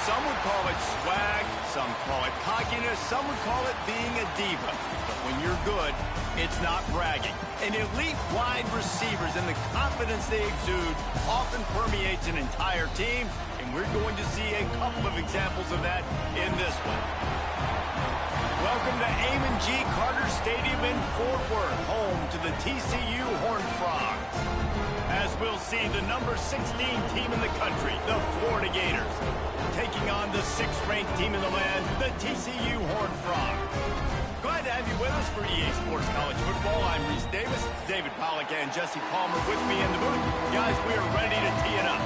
Some would call it swag, some call it cockiness, some would call it being a diva. But when you're good, it's not bragging. And elite wide receivers and the confidence they exude often permeates an entire team, and we're going to see a couple of examples of that in this one. Welcome to Ncaa Carter Stadium in Fort Worth, home to the TCU Horned Frogs. As we'll see the number 16 team in the country, the Florida Gators, taking on the 6th-ranked team in the land, the TCU Horned Frogs. Glad to have you with us for EA Sports College Football. I'm Reese Davis, David Pollack, and Jesse Palmer with me in the booth. Guys, we are ready to tee it up.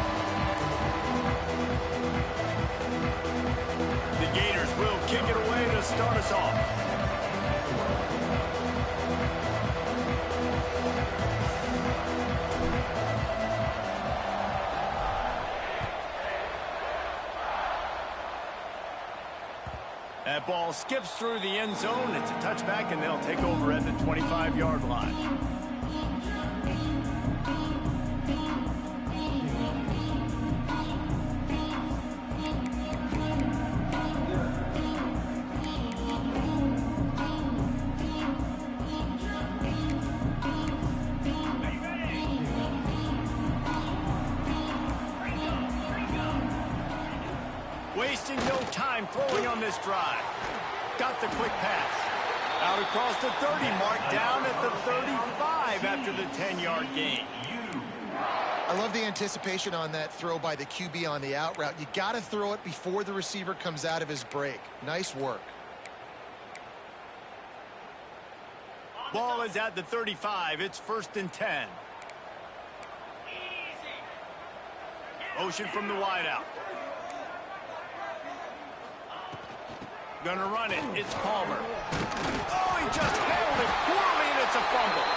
The Gators will kick it away to start us off. That ball skips through the end zone. It's a touchback, and they'll take over at the 25-yard line. Wasting no time throwing on this drive. Got the quick pass. Out across the 30 mark, down at the 35 after the 10-yard gain. I love the anticipation on that throw by the QB on the out route. You got to throw it before the receiver comes out of his break. Nice work. Ball is at the 35. It's 1st and 10. Motion from the wideout. Gonna run it. It's Palmer. Oh, he just handled it poorly, and it's a fumble.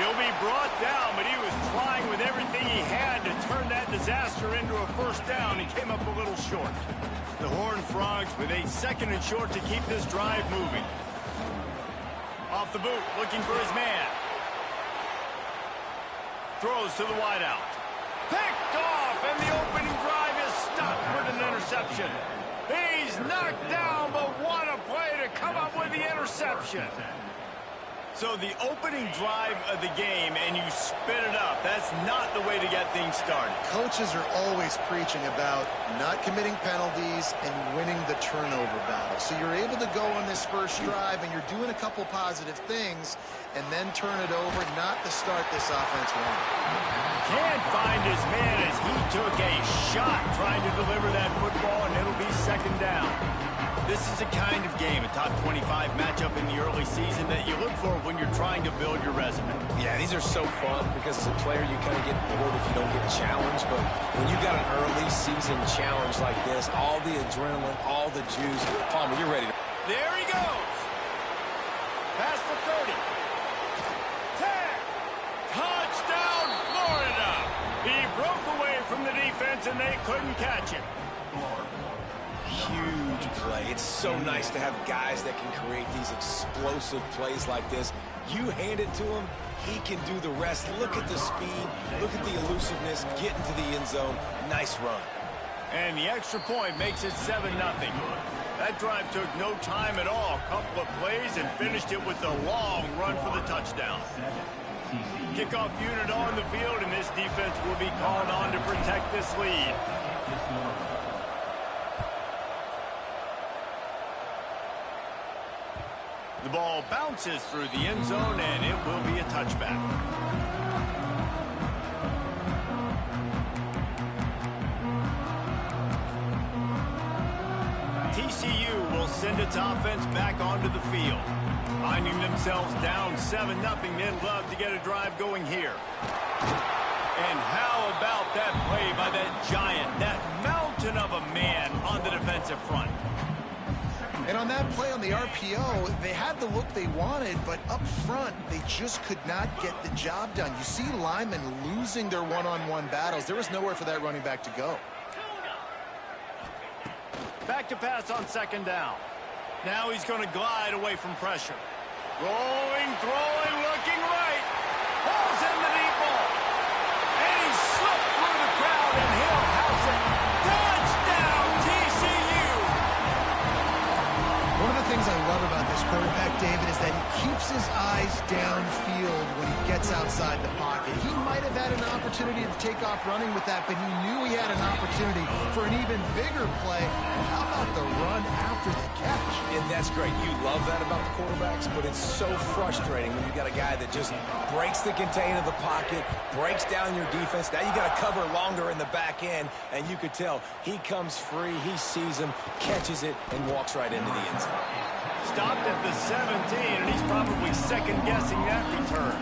He'll be brought down, but he was trying with everything he had to turn that disaster into a first down. He came up a little short. The Horned Frogs with a 2nd and short to keep this drive moving. Off the boot, looking for his man. Throws to the wideout. Picked off, and the opening drive is stopped with an interception. He's knocked down, but what a play to come up with the interception. So the opening drive of the game, and you spit it up. That's not the way to get things started. Coaches are always preaching about not committing penalties and winning the turnover battle. So you're able to go on this first drive, and you're doing a couple positive things, and then turn it over, not to start this offense wrong. Can't find his man as he took a shot trying to deliver that football, and it'll be 2nd down. This is the kind of game, a top 25 matchup in the early season, that you look for when you're trying to build your resume. Yeah, these are so fun because as a player you kind of get bored if you don't get challenged, but when you got an early season challenge like this, all the adrenaline, all the juice, Palmer, you're ready. There he goes. Past the 30. 10. Touchdown, Florida. He broke away from the defense, and they couldn't catch him. Huge play. It's so nice to have guys that can create these explosive plays like this. You hand it to him, he can do the rest. Look at the speed, look at the elusiveness, get into the end zone. Nice run. And the extra point makes it 7-0. That drive took no time at all. A couple of plays and finished it with a long run for the touchdown. Kickoff unit on the field, and this defense will be called on to protect this lead. The ball bounces through the end zone, and it will be a touchback. TCU will send its offense back onto the field. Finding themselves down 7-0, they'd love to get a drive going here. And how about that play by that giant, that mountain of a man on the defensive front? And on that play on the RPO, they had the look they wanted, but up front, they just could not get the job done. You see linemen losing their one-on-one battles. There was nowhere for that running back to go. Back to pass on 2nd down. Now he's going to glide away from pressure. Rolling, throwing, looking right. Pulls in the deep ball. And he slipped through the crowd, and he'll house it. Touchdown, TCU! keeps his eyes downfield when he gets outside the pocket. He might have had an opportunity to take off running with that, but he knew he had an opportunity for an even bigger play. How about the run after the catch? And that's great. You love that about the quarterbacks, but it's so frustrating when you got a guy that just breaks the contain of the pocket, breaks down your defense. Now you got to cover longer in the back end, and you could tell he comes free, he sees him, catches it, and walks right into the end zone. Stopped at the 17, and he's probably second-guessing that return.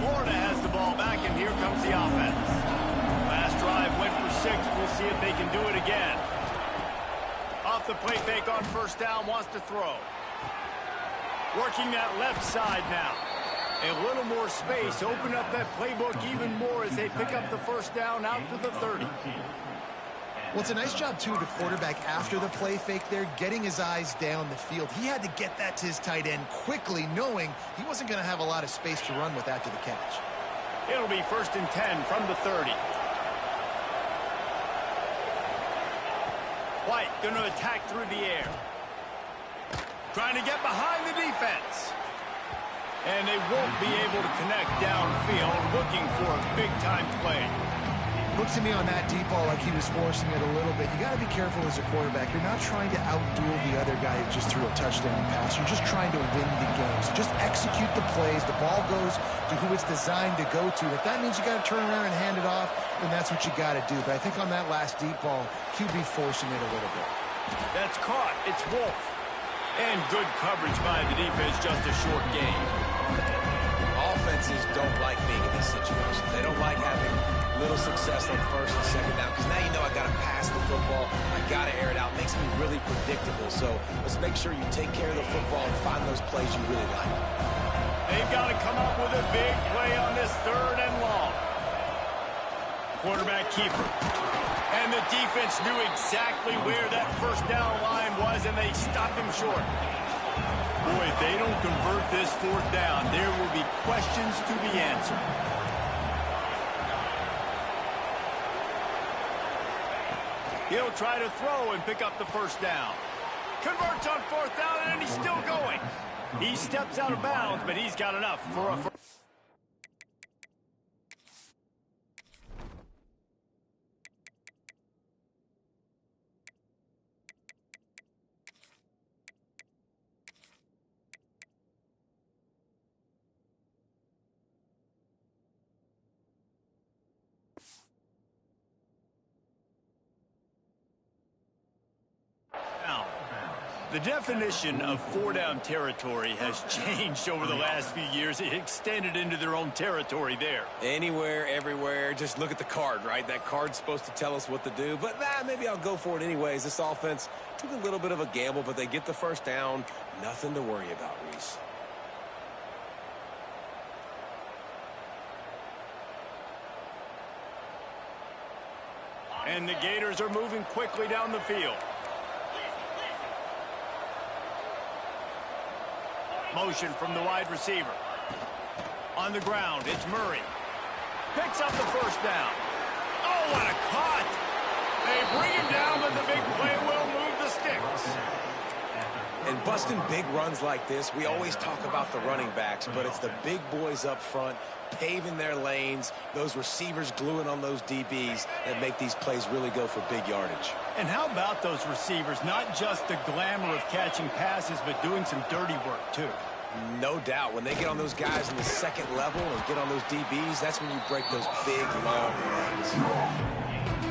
Florida has the ball back, and here comes the offense. Last drive went for 6. We'll see if they can do it again. Off the play fake on first down, wants to throw. Working that left side now. A little more space, open up that playbook even more as they pick up the first down out to the 30. Well, it's a nice job, too, of the quarterback after the play fake there, getting his eyes down the field. He had to get that to his tight end quickly, knowing he wasn't going to have a lot of space to run with after the catch. It'll be 1st and 10 from the 30. White going to attack through the air. Trying to get behind the defense. And they won't be able to connect downfield, looking for a big-time play. Looks to me on that deep ball like he was forcing it a little bit. You got to be careful as a quarterback. You're not trying to outduel the other guy who just threw a touchdown pass. You're just trying to win the game. So just execute the plays. The ball goes to who it's designed to go to. If that means you got to turn around and hand it off, then that's what you got to do. But I think on that last deep ball, QB forcing it a little bit. That's caught. It's Wolf. And good coverage by the defense, just a short game. Offenses don't like being in these situations. They don't like having little success on first and second down, because now you know I got to pass the football, I got to air it out. It makes me really predictable. So let's make sure you take care of the football and find those plays you really like. They've got to come up with a big play on this 3rd and long. Quarterback keeper. And the defense knew exactly where that first down line was, and they stopped him short. Boy, if they don't convert this 4th down, there will be questions to be answered. He'll try to throw and pick up the first down. Converts on 4th down, and he's still going. He steps out of bounds, but he's got enough for a first. The definition of 4-down territory has changed over the last few years. It extended into their own territory there. Anywhere, everywhere, just look at the card, right? That card's supposed to tell us what to do, but maybe I'll go for it anyways. This offense took a little bit of a gamble, but they get the first down. Nothing to worry about, Reese. And the Gators are moving quickly down the field. Motion from the wide receiver. On the ground, it's Murray. Picks up the first down. Oh, what a cut! They bring him down, but the big play will move the sticks. And busting big runs like this, we always talk about the running backs, but it's the big boys up front, paving their lanes, those receivers gluing on those DBs that make these plays really go for big yardage. And how about those receivers? Not just the glamour of catching passes, but doing some dirty work, too. No doubt. When they get on those guys in the second level and get on those DBs, that's when you break those big, long runs.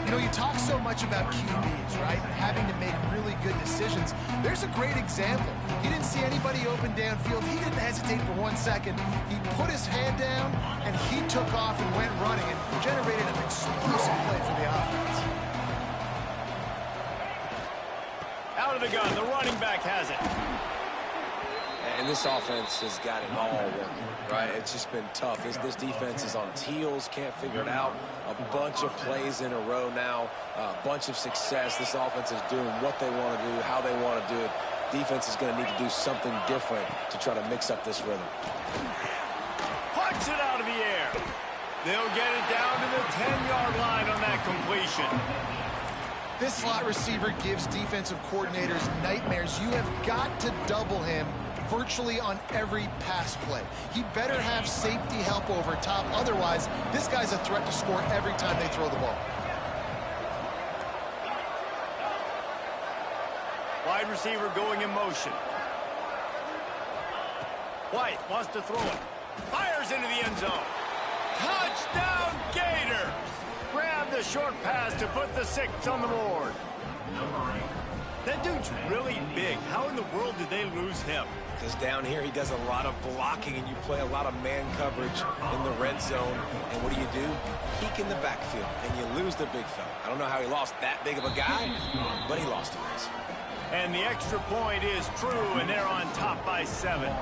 You know, you talk so much about QBs, right? Having to make really good decisions. There's a great example. He didn't see anybody open downfield. He didn't hesitate for 1 second. He put his hand down, and he took off and went running and generated an explosive play for the offense. Out of the gun, the running back has it. And this offense has got it all working, right? It's just been tough. This defense is on its heels, can't figure it out. A bunch of plays in a row now, a bunch of success. This offense is doing what they want to do, how they want to do it. Defense is going to need to do something different to try to mix up this rhythm. Punch it out of the air. They'll get it down to the 10-yard line on that completion. This slot receiver gives defensive coordinators nightmares. You have got to double him virtually on every pass play. He better have safety help over top. Otherwise, this guy's a threat to score every time they throw the ball. Wide receiver going in motion. White wants to throw it. Fires into the end zone. Touchdown, Gator! Grab the short pass to put the 6 on the board. That dude's really big. How in the world did they lose him? Because down here he does a lot of blocking, and you play a lot of man coverage in the red zone. And what do? Peek in the backfield, and you lose the big fella. I don't know how he lost that big of a guy, but he lost a race. And the extra point is true, and they're on top by 7.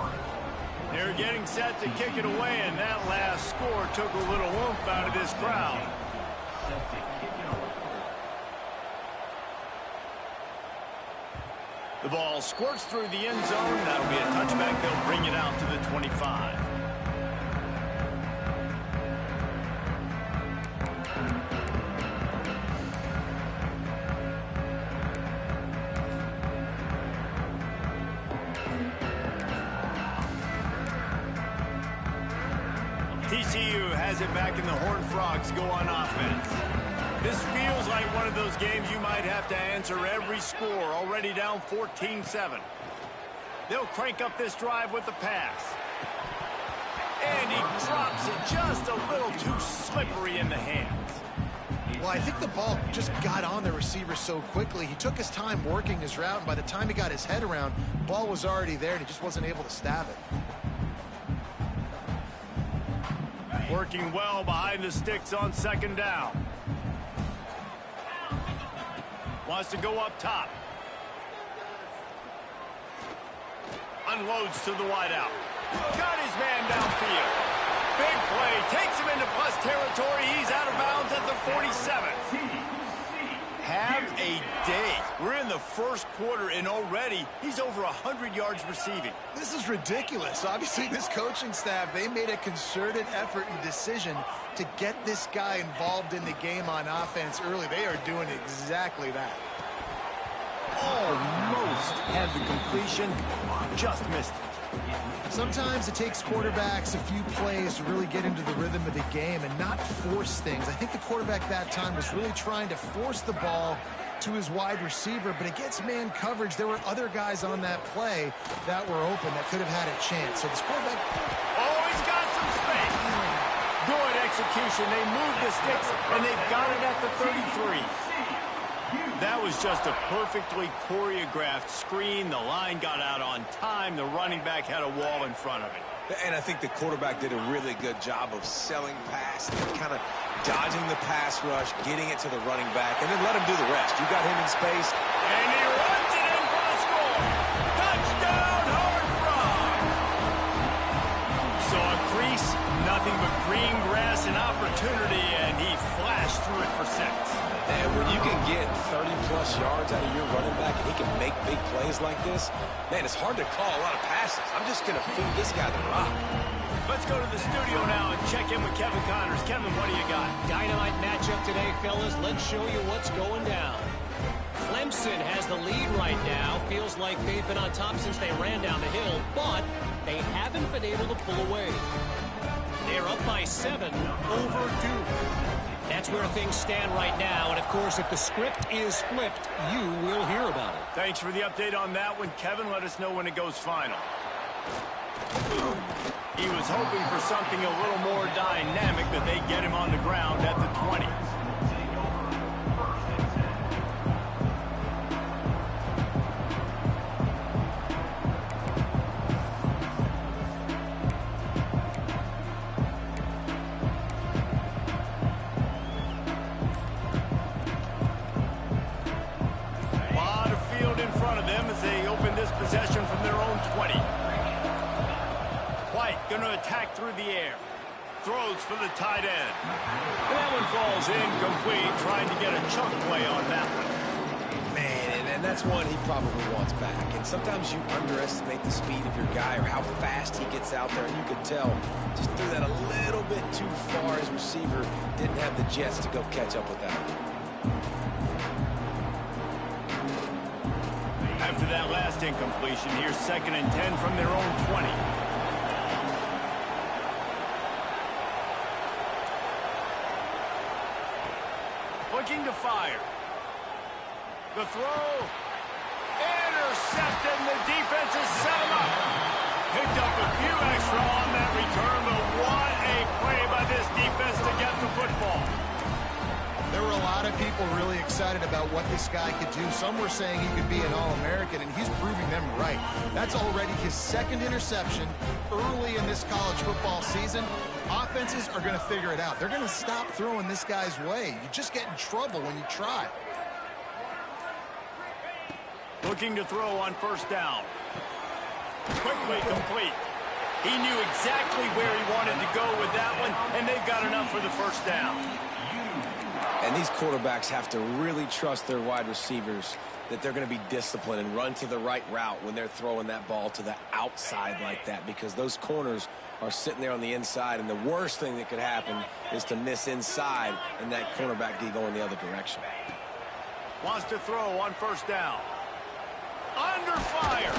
They're getting set to kick it away, and that last score took a little oomph out of this crowd. The ball squirts through the end zone. That'll be a touchback. They'll bring it out to the 25. TCU has it back, and the Horned Frogs go on offense. This feels like one of those games you might have to answer every score. Already down 14-7. They'll crank up this drive with the pass. And he drops it just a little too slippery in the hands. Well, I think the ball just got on the receiver so quickly. He took his time working his route, and by the time he got his head around, the ball was already there, and he just wasn't able to stab it. Working well behind the sticks on 2nd down. Wants to go up top. Unloads to the wideout. Got his man downfield. Big play. Takes him into plus territory. He's out of bounds at the 47. Have a day. We're in the first quarter, and already he's over 100 yards receiving. This is ridiculous. Obviously, this coaching staff, they made a concerted effort and decision to get this guy involved in the game on offense early. They are doing exactly that. Almost had the completion, just missed it. Sometimes it takes quarterbacks a few plays to really get into the rhythm of the game and not force things. I think the quarterback that time was really trying to force the ball to his wide receiver, but against man coverage, there were other guys on that play that were open that could have had a chance. So this quarterback... Oh, he's got some space. Good execution. They moved the sticks, and they've got it at the 33. That was just a perfectly choreographed screen. The line got out on time. The running back had a wall in front of it. And I think the quarterback did a really good job of selling pass, kind of dodging the pass rush, getting it to the running back, and then let him do the rest. You got him in space. And he runs it in for the score. Touchdown, Horned Frogs. Saw a crease, nothing but green grass and opportunity, and he flashed through it for 6. And when you can get 30-plus yards out of your running back and he can make big plays like this, man, it's hard to call a lot of passes. I'm just going to feed this guy the rock. Let's go to the studio now and check in with Kevin Connors. Kevin, what do you got? Dynamite matchup today, fellas. Let's show you what's going down. Clemson has the lead right now. Feels like they've been on top since they ran down the hill, but they haven't been able to pull away. They're up by 7 over Duke. That's where things stand right now, and of course, if the script is flipped, you will hear about it. Thanks for the update on that one, Kevin. Let us know when it goes final. He was hoping for something a little more dynamic, but they get him on the ground at the 20. Possession from their own 20. White going to attack through the air. Throws for the tight end. And that one falls incomplete, trying to get a chunk play on that one. Man, and that's one he probably wants back. And sometimes you underestimate the speed of your guy or how fast he gets out there. And you can tell just threw that a little bit too far. His receiver didn't have the jets to go catch up with that. After that last incompletion, here's 2nd and 10 from their own 20. Looking to fire. The throw. Intercepted, and the defense has set him up. Picked up a few extra on that return, but what a play by this defense to get the football. There were a lot of people really excited about what this guy could do. Some were saying he could be an All-American, and he's proving them right. That's already his 2nd interception early in this college football season. Offenses are going to figure it out. They're going to stop throwing this guy's way. You just get in trouble when you try. Looking to throw on 1st down. Quickly complete. He knew exactly where he wanted to go with that one, and they've got enough for the 1st down. And these quarterbacks have to really trust their wide receivers that they're going to be disciplined and run to the right route when they're throwing that ball to the outside like that, because those corners are sitting there on the inside, and the worst thing that could happen is to miss inside and that cornerback be going the other direction. Wants to throw on 1st down. Under fire.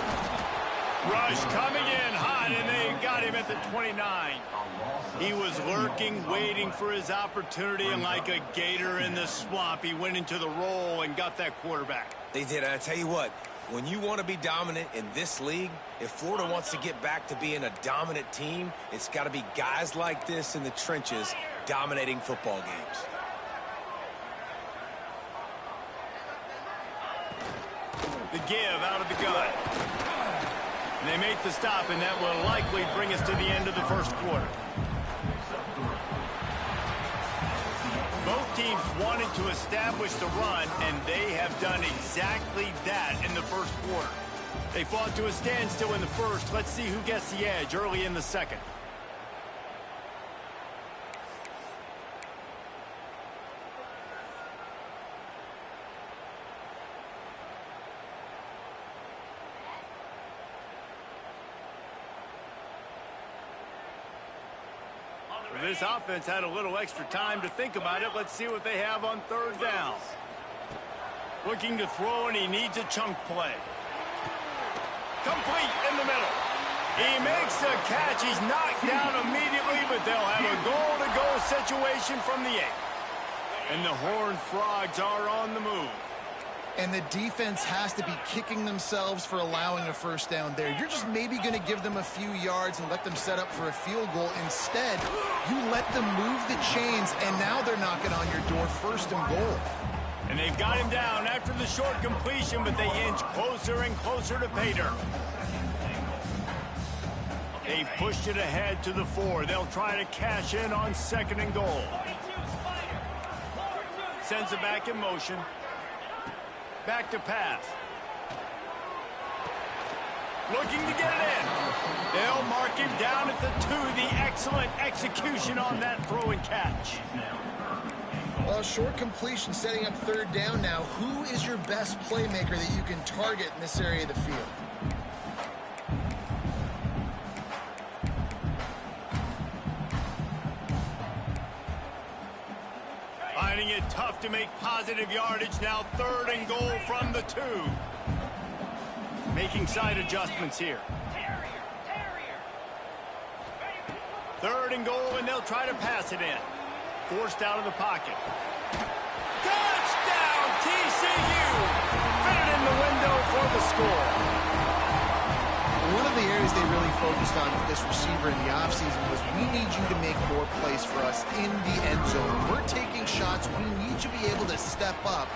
Rush coming in hot, and they got him at the 29. He was lurking, waiting for his opportunity, and like a gator in the swamp, he went into the roll and got that quarterback. They did, and I tell you what, when you want to be dominant in this league, if Florida wants to get back to being a dominant team, it's got to be guys like this in the trenches dominating football games. The give out of the gun. And they make the stop, and that will likely bring us to the end of the 1st quarter. Both teams wanted to establish the run, and they have done exactly that in the 1st quarter. They fought to a standstill in the 1st. Let's see who gets the edge early in the 2nd. This offense had a little extra time to think about it. Let's see what they have on 3rd down. Looking to throw, and he needs a chunk play. Complete in the middle. He makes the catch. He's knocked down immediately, but they'll have a goal-to-go situation from the 8. And the Horned Frogs are on the move. And the defense has to be kicking themselves for allowing a 1st down there. You're just maybe going to give them a few yards and let them set up for a field goal. Instead, you let them move the chains, and now they're knocking on your door 1st and goal. And they've got him down after the short completion, but they inch closer and closer to pay dirt. They've pushed it ahead to the 4. They'll try to cash in on 2nd and goal. Sends it back in motion. Back to pass. Looking to get it in. They'll mark him down at the 2. The excellent execution on that throw and catch. Well, short completion setting up 3rd down now. Who is your best playmaker that you can target in this area of the field? Finding it tough to make positive yardage. Now 3rd and goal from the 2. Making side adjustments here. 3rd and goal, and they'll try to pass it in. Forced out of the pocket. Touchdown, TCU! Fitted in the window for the score. One of the areas they really focused on with this receiver in the offseason was, we need you to make more plays for us in the end zone. We're taking shots. We need you to be able to step up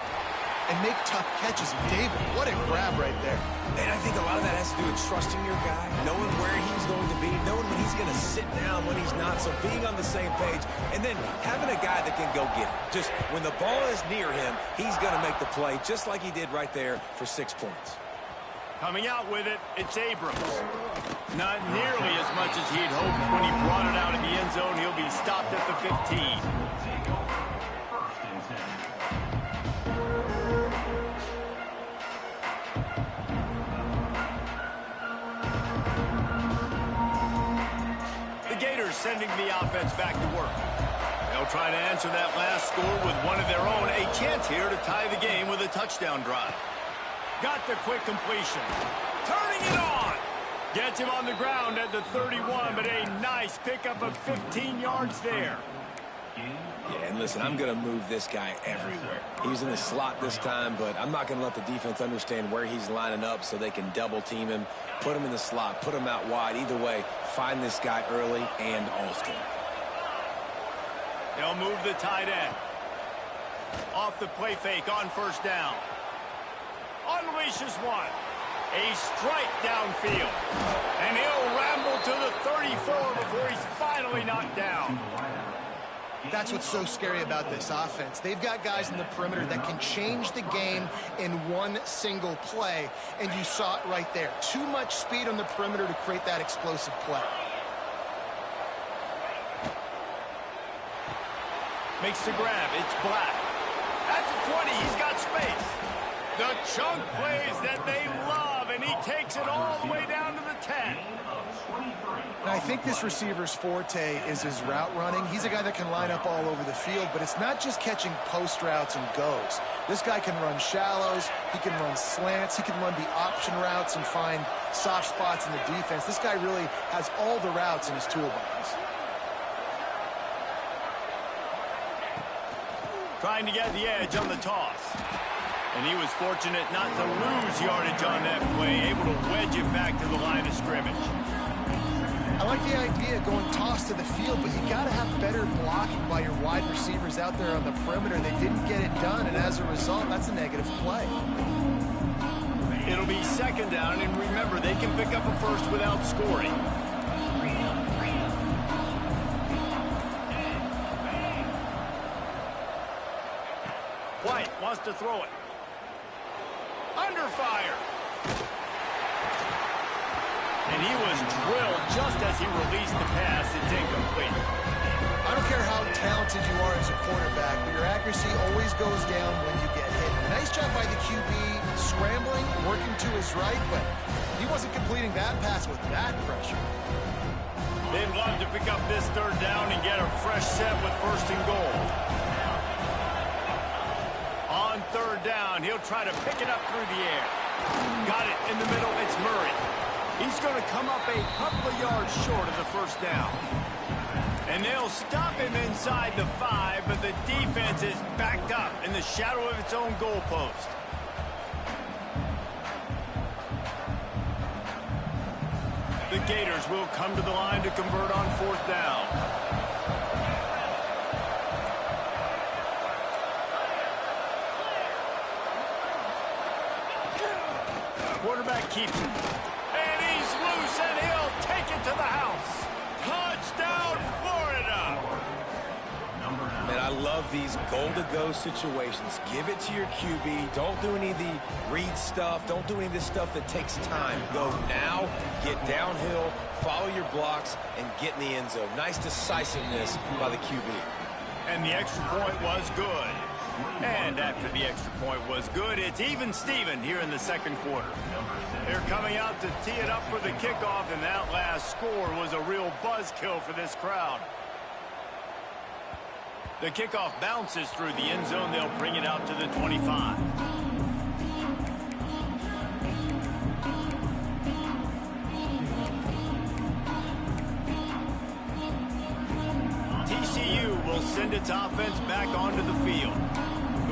and make tough catches. David, what a grab right there. And I think a lot of that has to do with trusting your guy, knowing where he's going to be, knowing when he's going to sit down, when he's not, so being on the same page, and then having a guy that can go get it. Just when the ball is near him, he's going to make the play, just like he did right there for 6 points. Coming out with it, it's Abrams. Not nearly as much as he'd hoped when he brought it out in the end zone. He'll be stopped at the 15. getting the offense back to work. They'll try to answer that last score with one of their own. A chance here to tie the game with a touchdown drive. Got the quick completion. Turning it on. Gets him on the ground at the 31, but a nice pickup of 15 yards there. Yeah, and listen, I'm going to move this guy everywhere. He's in the slot this time, but I'm not going to let the defense understand where he's lining up so they can double team him, put him in the slot, put him out wide. Either way, find this guy early and often. They'll move the tight end. Off the play fake on first down. Unleashes one. A strike downfield. And he'll ramble to the 34 before he's finally knocked down. That's what's so scary about this offense. They've got guys in the perimeter that can change the game in one single play, and you saw it right there. Too much speed on the perimeter to create that explosive play. Makes the grab. It's Black. At the 20, he's got space. The chunk plays that they love, and he takes it all the way down to the 10. And I think this receiver's forte is his route running. He's a guy that can line up all over the field, but it's not just catching post routes and goes. This guy can run shallows, he can run slants, he can run the option routes and find soft spots in the defense. This guy really has all the routes in his toolbox. Trying to get the edge on the toss. And he was fortunate not to lose yardage on that play, able to wedge it back to the line of scrimmage. I like the idea of going toss to the field, but you got to have better blocking by your wide receivers out there on the perimeter. They didn't get it done, and as a result, that's a negative play. It'll be second down, and remember, they can pick up a first without scoring. White wants to throw it. Under fire. And he was drilled just as he released the pass. It's incomplete. I don't care how talented you are as a quarterback, but your accuracy always goes down when you get hit. Nice job by the QB scrambling, working to his right, but he wasn't completing that pass with that pressure. They'd love to pick up this third down and get a fresh set with first and goal. On third down, he'll try to pick it up through the air. Got it in the middle. It's Murray. He's going to come up a couple of yards short of the first down. And they'll stop him inside the 5, but the defense is backed up in the shadow of its own goalpost. The Gators will come to the line to convert on fourth down. Quarterback keeps it. And he's loose, and he'll take it to the house. Touchdown, Florida! Man, I love these goal-to-go situations. Give it to your QB. Don't do any of the read stuff. Don't do any of this stuff that takes time. Go now, get downhill, follow your blocks, and get in the end zone. Nice decisiveness by the QB. And the extra point was good. And after the extra point was good, it's even Steven here in the second quarter. They're coming out to tee it up for the kickoff, and that last score was a real buzzkill for this crowd. The kickoff bounces through the end zone. They'll bring it out to the 25. TCU will send its offense back onto the field.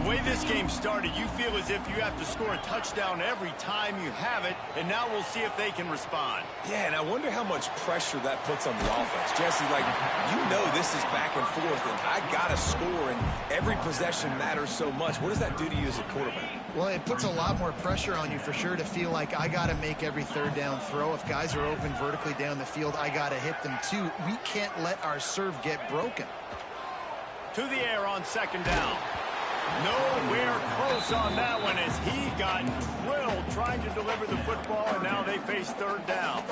The way this game started, you feel as if you have to score a touchdown every time you have it, and now we'll see if they can respond. Yeah, and I wonder how much pressure that puts on the offense. Jesse, like, you know this is back and forth, and I got to score, and every possession matters so much. What does that do to you as a quarterback? Well, it puts a lot more pressure on you for sure to feel like I got to make every third down throw. If guys are open vertically down the field, I got to hit them too. We can't let our serve get broken. To the air on second down. Nowhere close on that one as he got drilled trying to deliver the football, and now they face third down.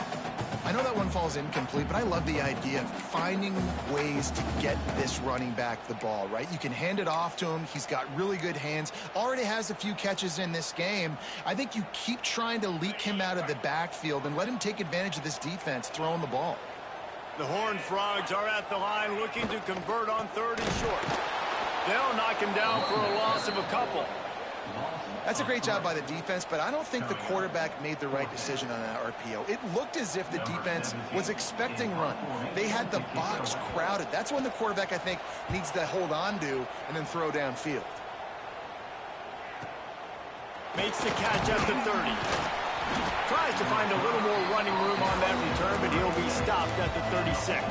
I know that one falls incomplete, but I love the idea of finding ways to get this running back the ball, right? You can hand it off to him. He's got really good hands. Already has a few catches in this game. I think you keep trying to leak him out of the backfield and let him take advantage of this defense throwing the ball. The Horned Frogs are at the line looking to convert on 3rd and short. They'll knock him down for a loss of a couple. That's a great job by the defense, but I don't think the quarterback made the right decision on that RPO. It looked as if the defense was expecting run. They had the box crowded. That's when the quarterback, I think, needs to hold on to and then throw downfield. Makes the catch at the 30. Tries to find a little more running room on that return, but he'll be stopped at the 36.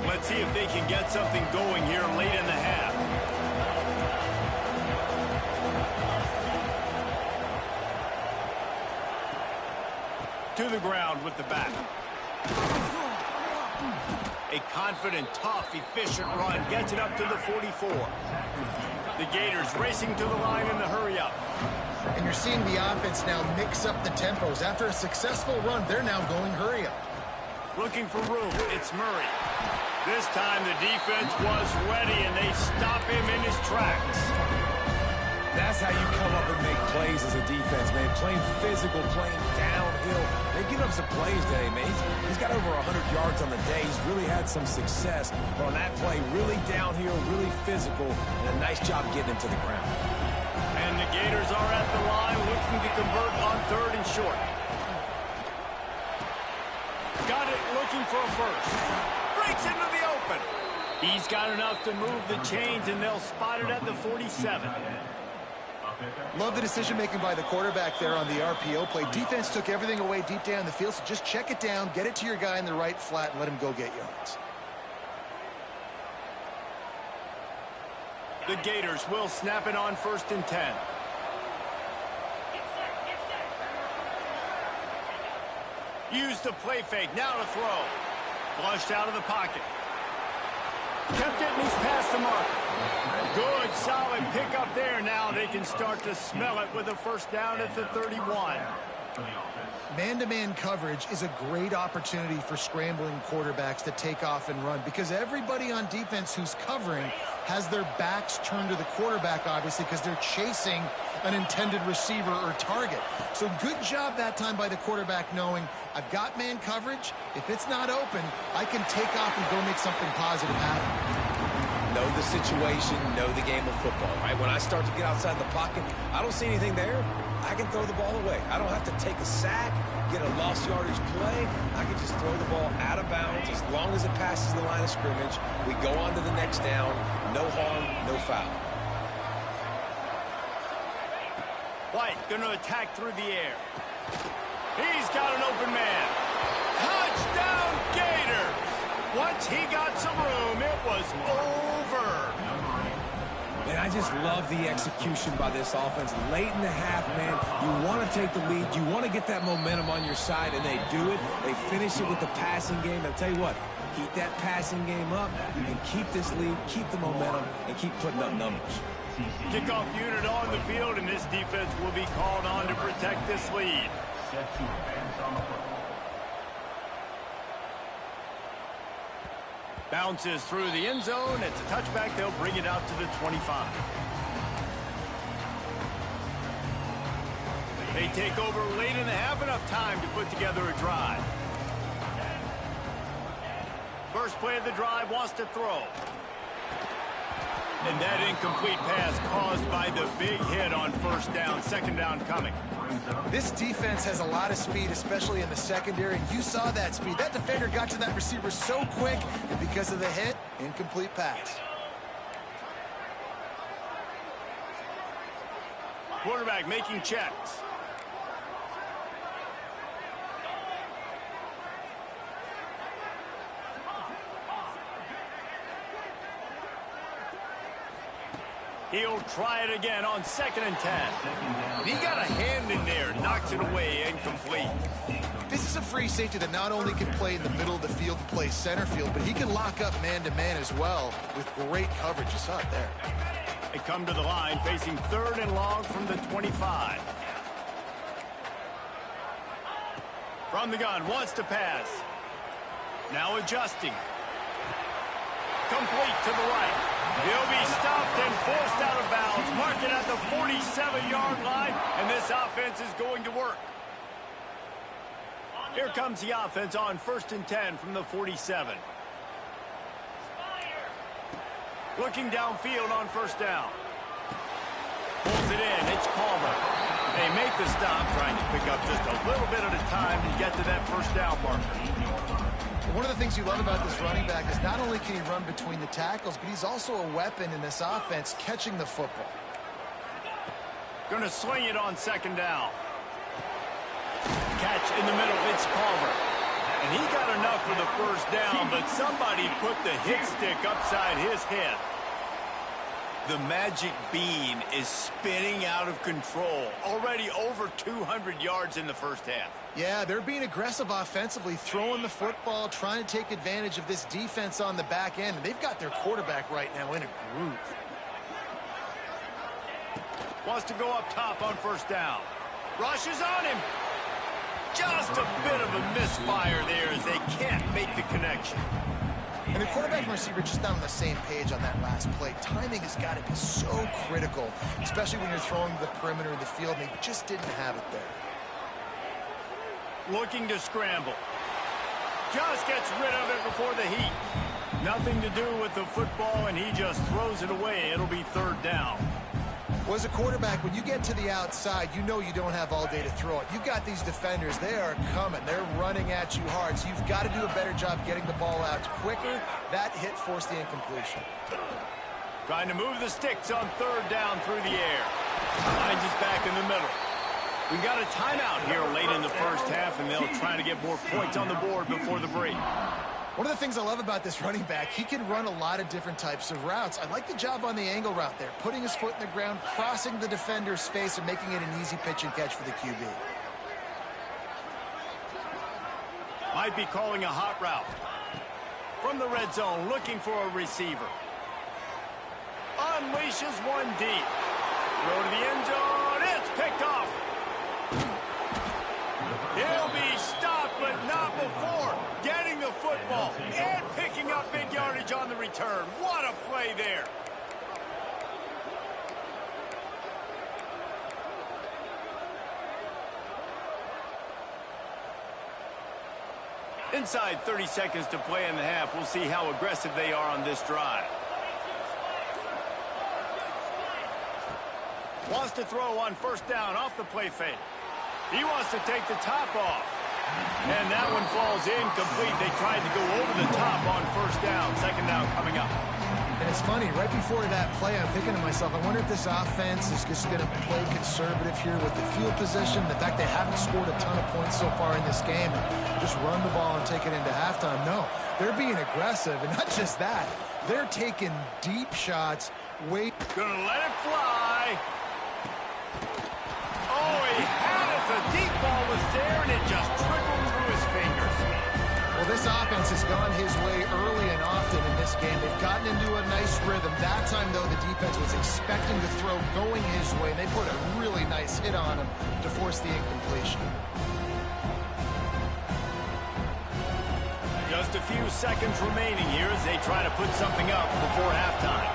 Let's see if they can get something going here late in the half. To the ground with the back. A confident, tough, efficient run gets it up to the 44. The Gators racing to the line in the hurry-up. And you're seeing the offense now mix up the tempos. After a successful run, they're now going hurry-up. Looking for room, it's Murray. This time the defense was ready, and they stop him in his tracks. That's how you come up and make plays as a defense, man. Playing physical, playing downhill. They give up some plays today, man. He's got over 100 yards on the day. He's really had some success. But on that play, really downhill, really physical, and a nice job getting him to the ground. And the Gators are at the line looking to convert on 3rd and short. Got it, looking for a first. Breaks into the open. He's got enough to move the chains, and they'll spot it at the 47. Love the decision-making by the quarterback there on the RPO play. Defense took everything away deep down the field, so just check it down, get it to your guy in the right flat, and let him go get yards. The Gators will snap it on 1st and 10. Use the play fake, now to throw. Flushed out of the pocket. Kept it, and he's past the mark. Good, solid pickup there. Now they can start to smell it with a first down at the 31. Man-to-man coverage is a great opportunity for scrambling quarterbacks to take off and run, because everybody on defense who's covering has their backs turned to the quarterback, obviously, because they're chasing an intended receiver or target. So good job that time by the quarterback knowing, I've got man coverage. If it's not open, I can take off and go make something positive happen. Know the situation, know the game of football, right? When I start to get outside the pocket, I don't see anything there, I can throw the ball away. I don't have to take a sack, get a lost yardage play. I can just throw the ball out of bounds as long as it passes the line of scrimmage. We go on to the next down. No harm, no foul. White going to attack through the air. He's got an open man. Touchdown, Gator! Once he got some room, it was over. And I just love the execution by this offense. Late in the half, man, you want to take the lead. You want to get that momentum on your side, and they do it. They finish it with the passing game. I'll tell you what, keep that passing game up. You can keep this lead, keep the momentum, and keep putting up numbers. Kickoff unit on the field, and this defense will be called on to protect this lead. Bounces through the end zone. It's a touchback. They'll bring it out to the 25. They take over late in the half, enough time to put together a drive. First play of the drive, wants to throw. And that incomplete pass caused by the big hit on first down. Second down coming. This defense has a lot of speed, especially in the secondary, and you saw that speed. That defender got to that receiver so quick, and because of the hit, incomplete pass. Quarterback making checks. He'll try it again on 2nd and 10. He got a hand in there, knocks it away, incomplete. This is a free safety that not only can play in the middle of the field and play center field, but he can lock up man-to-man as well with great coverage. You saw it there. They come to the line facing 3rd and long from the 25. From the gun, wants to pass. Now adjusting. Complete to the right. He'll be stopped and forced out of bounds. Mark it at the 47-yard line, and this offense is going to work. Here comes the offense on 1st and 10 from the 47. Looking downfield on 1st down. Pulls it in. It's Palmer. They make the stop, trying to pick up just a little bit at a time to get to that 1st down marker. One of the things you love about this running back is not only can he run between the tackles, but he's also a weapon in this offense, catching the football. Going to swing it on 2nd down. Catch in the middle. It's Palmer. And he got enough for the 1st down, but somebody put the hit stick upside his head. The magic bean is spinning out of control. Already over 200 yards in the 1st half. Yeah, they're being aggressive offensively, throwing the football, trying to take advantage of this defense on the back end. And they've got their quarterback right now in a groove. Wants to go up top on 1st down. Rushes on him. Just a bit of a misfire there as they can't make the connection. And the quarterback and receiver just not on the same page on that last play. Timing has got to be so critical, especially when you're throwing to the perimeter of the field, and they just didn't have it there. Looking to scramble. Just gets rid of it before the heat. Nothing to do with the football, and he just throws it away. It'll be 3rd down. Well, as a quarterback, when you get to the outside, you know you don't have all day to throw it. You've got these defenders. They are coming. They're running at you hard, so you've got to do a better job getting the ball out quicker. That hit forced the incompletion. Trying to move the sticks on 3rd down through the air. Lines is back in the middle. We've got a timeout here late in the 1st half, and they'll try to get more points on the board before the break. One of the things I love about this running back, he can run a lot of different types of routes. I like the job on the angle route there, putting his foot in the ground, crossing the defender's face, and making it an easy pitch and catch for the QB. Might be calling a hot route. From the red zone, looking for a receiver. Unleashes one deep. Throw to the end zone. It's picked off. He'll be stopped, but not before getting the football and picking up big yardage on the return. What a play there. Inside 30 seconds to play in the half. We'll see how aggressive they are on this drive. Wants to throw on 1st down off the play fake. He wants to take the top off. And that one falls incomplete. They tried to go over the top on 1st down. 2nd down coming up. And it's funny, right before that play, I'm thinking to myself, I wonder if this offense is just going to play conservative here with the field position, the fact they haven't scored a ton of points so far in this game, and just run the ball and take it into halftime. No, they're being aggressive, and not just that. They're taking deep shots. Gonna let it fly. Oh, he had it. The deep ball was there, and it just trickled through his fingers. Well, this offense has gone his way early and often in this game. They've gotten into a nice rhythm. That time, though, the defense was expecting the throw going his way, and they put a really nice hit on him to force the incompletion. Just a few seconds remaining here as they try to put something up before halftime.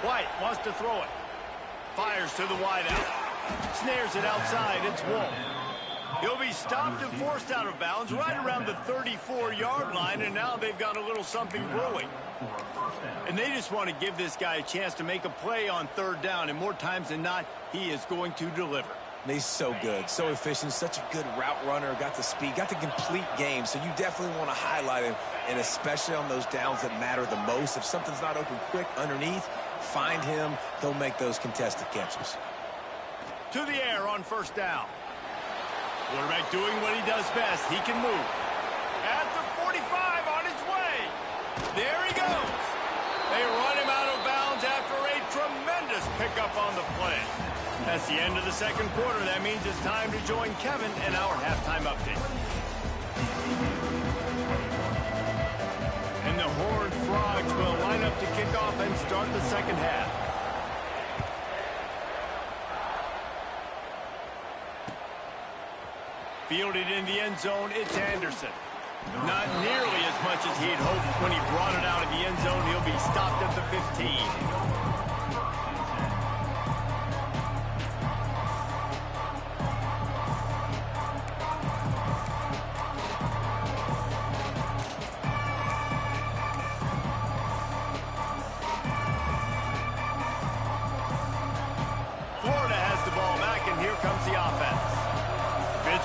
White wants to throw it. Fires to the wideout. Snares it outside. It's Wolf. He'll be stopped and forced out of bounds right around the 34-yard line, and now they've got a little something brewing. And they just want to give this guy a chance to make a play on 3rd down, and more times than not, he is going to deliver. He's so good, so efficient, such a good route runner, got the speed, got the complete game, so you definitely want to highlight him, and especially on those downs that matter the most. If something's not open quick underneath, find him, he'll make those contested catches. To the air on 1st down. Quarterback doing what he does best. He can move. At the 45 on his way. There he goes. They run him out of bounds after a tremendous pickup on the play. That's the end of the 2nd quarter. That means it's time to join Kevin and our halftime update. And the Horned Frogs will line up to kick off and start the 2nd half. Fielded in the end zone, it's Anderson. Not nearly as much as he'd hoped when he brought it out of the end zone. He'll be stopped at the 15.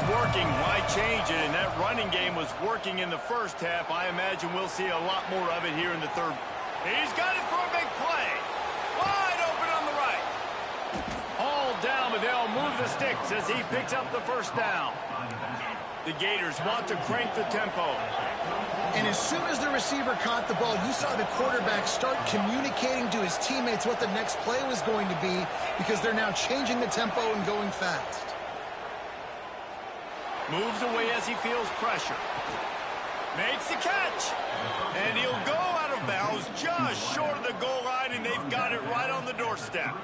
Working, why change it? And that running game was working in the first half. I imagine we'll see a lot more of it here in the third. He's got it for a big play. Wide open on the right. All down, but they'll move the sticks as he picks up the first down. The Gators want to crank the tempo. And as soon as the receiver caught the ball, you saw the quarterback start communicating to his teammates what the next play was going to be, because they're now changing the tempo and going fast. Moves away as he feels pressure. Makes the catch. And he'll go out of bounds just short of the goal line, and they've got it right on the doorstep.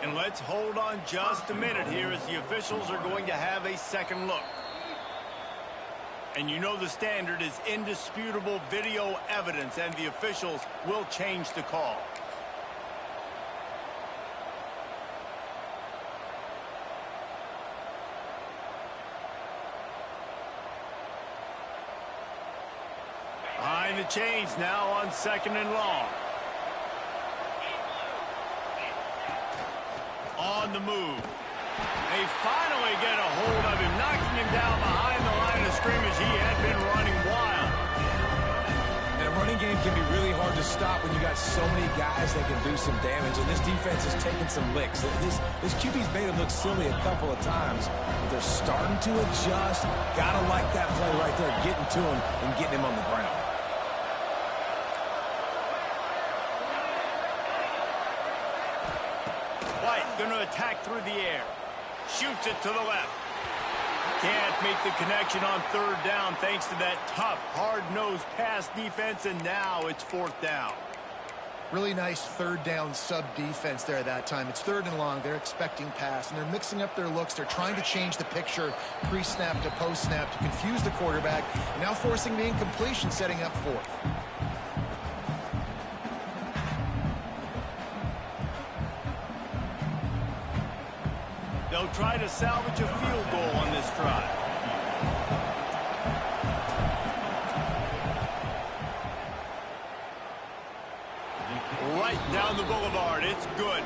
And let's hold on just a minute here as the officials are going to have a second look. And you know the standard is indisputable video evidence, and the officials will change the call. Behind the chains now on 2nd and long. On the move. They finally get a hold of him, knocking him down behind the line of scrimmage. He had been running wild. That running game can be really hard to stop when you got so many guys that can do some damage, and this defense is taking some licks. This QB's made him look silly a couple of times, but they're starting to adjust. Gotta like that play right there, getting to him and getting him on the ground. Going to attack through the air. Shoots it to the left. Can't make the connection on 3rd down thanks to that tough, hard-nosed pass defense, and now it's 4th down. Really nice 3rd down sub-defense there at that time. It's 3rd and long. They're expecting pass, and they're mixing up their looks. They're trying to change the picture pre-snap to post-snap to confuse the quarterback, and now forcing the incompletion, setting up 4th. They'll try to salvage a field goal on this drive. Right down the boulevard. It's good.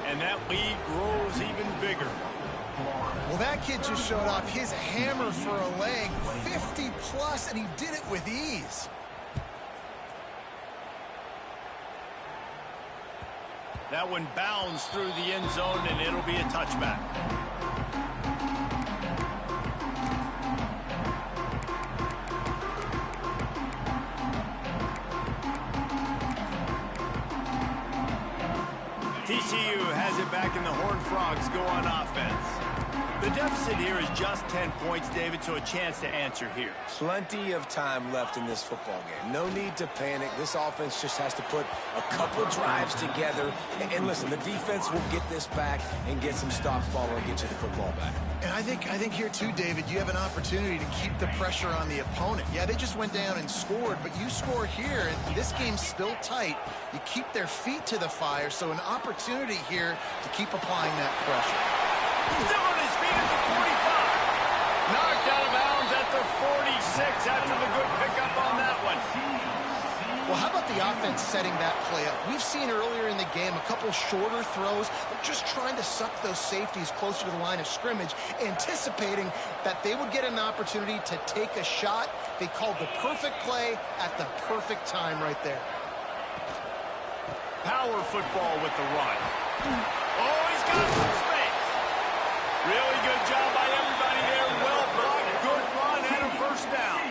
And that lead grows even bigger. Well, that kid just showed off his hammer for a leg, 50-plus, and he did it with ease. That one bounds through the end zone, and it'll be a touchback. TCU has it back, and the Horned Frogs go on offense. The deficit here is just 10 points, David, so a chance to answer here. Plenty of time left in this football game. No need to panic. This offense just has to put a couple drives together. And listen, the defense will get this back and get some stops following and get you the football back. And I think here too, David, you have an opportunity to keep the pressure on the opponent. Yeah, they just went down and scored, but you score here, and this game's still tight. You keep their feet to the fire, so an opportunity here to keep applying that pressure. Still on his feet at the 45. Knocked out of bounds at the 46 after the good pickup on that one. Well, how about the offense setting that play up? We've seen earlier in the game a couple shorter throws. They're just trying to suck those safeties closer to the line of scrimmage, anticipating that they would get an opportunity to take a shot. They called the perfect play at the perfect time right there. Power football with the run. Oh, he's got some space. Really good job by everybody there. Well blocked, good run, and a first down.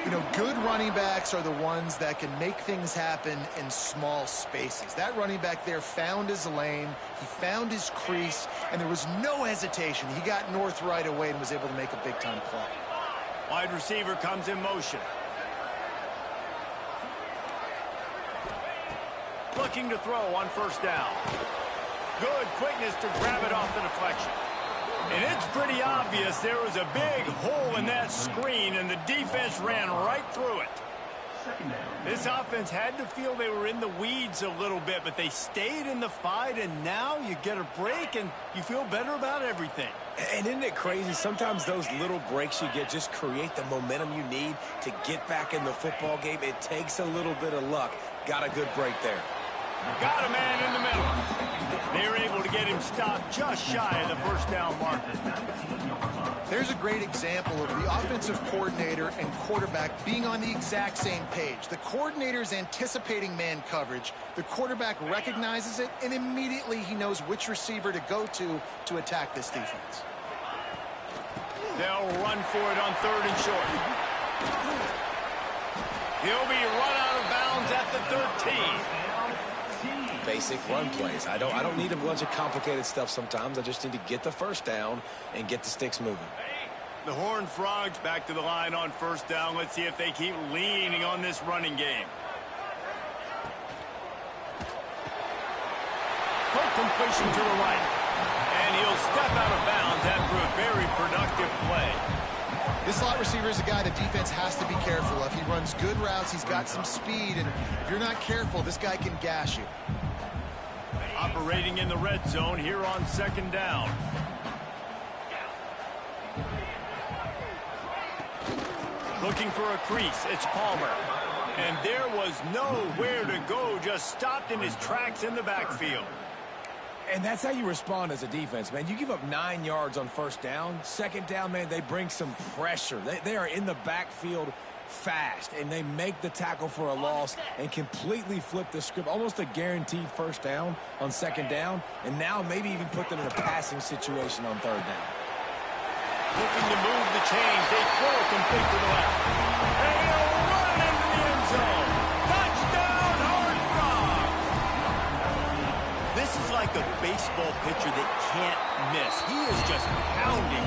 You know, good running backs are the ones that can make things happen in small spaces. That running back there found his lane, he found his crease, and there was no hesitation. He got north right away and was able to make a big-time play. Wide receiver comes in motion. Looking to throw on first down. Good quickness to grab it off the deflection. And it's pretty obvious there was a big hole in that screen, and the defense ran right through it. This offense had to feel they were in the weeds a little bit, but they stayed in the fight, and now you get a break, and you feel better about everything. And isn't it crazy? Sometimes those little breaks you get just create the momentum you need to get back in the football game. It takes a little bit of luck. Got a good break there. Got a man in the middle. They were able to get him stopped just shy of the first down marker. There's a great example of the offensive coordinator and quarterback being on the exact same page. The coordinator's anticipating man coverage. The quarterback recognizes it, and immediately he knows which receiver to go to attack this defense. They'll run for it on 3rd and short. He'll be run out of bounds at the 13. Basic run plays. I don't need a bunch of complicated stuff sometimes. I just need to get the first down and get the sticks moving. The Horned Frogs back to the line on 1st down. Let's see if they keep leaning on this running game. Quick completion to the right. And he'll step out of bounds after a very productive play. This slot receiver is a guy the defense has to be careful of. He runs good routes. He's got some speed, and if you're not careful, this guy can gash you. Operating in the red zone here on 2nd down. Looking for a crease. It's Palmer. And there was nowhere to go. Just stopped in his tracks in the backfield. And that's how you respond as a defense, man. You give up 9 yards on 1st down. 2nd down, man, they bring some pressure. They are in the backfield fast, and they make the tackle for a loss and completely flip the script. Almost a guaranteed 1st down on 2nd down, and now maybe even put them in a passing situation on 3rd down. Looking to move the chains. They throw it complete to the left. And he'll run into the end zone. Touchdown, Horned Frogs! This is like a baseball pitcher that can't miss. He is just pounding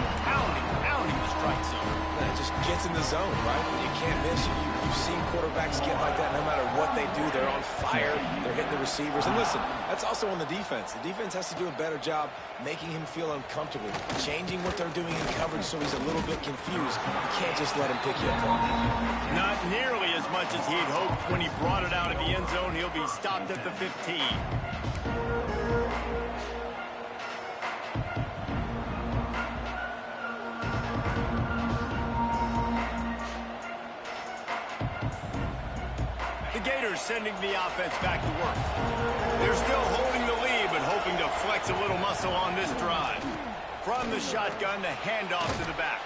the strike zone. It just gets in the zone, right? When you can't miss. You've seen quarterbacks get like that no matter what they do. They're on fire. They're hitting the receivers. And listen, that's also on the defense. The defense has to do a better job making him feel uncomfortable, changing what they're doing in coverage so he's a little bit confused. You can't just let him pick you apart. Not nearly as much as he'd hoped when he brought it out of the end zone. He'll be stopped at the 15. The Gators sending the offense back to work. They're still holding the lead, but hoping to flex a little muscle on this drive. From the shotgun, the handoff to the back.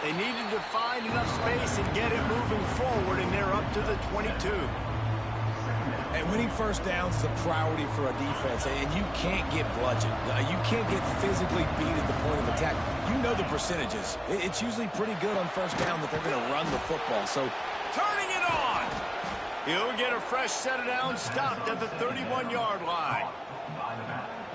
They needed to find enough space and get it moving forward, and they're up to the 22. And winning 1st downs is a priority for a defense, and you can't get bludgeoned. You can't get physically beat at the point of attack. You know the percentages. It's usually pretty good on 1st down that they're going to run the football. So turning it on. He'll get a fresh set of downs, stopped at the 31-yard line.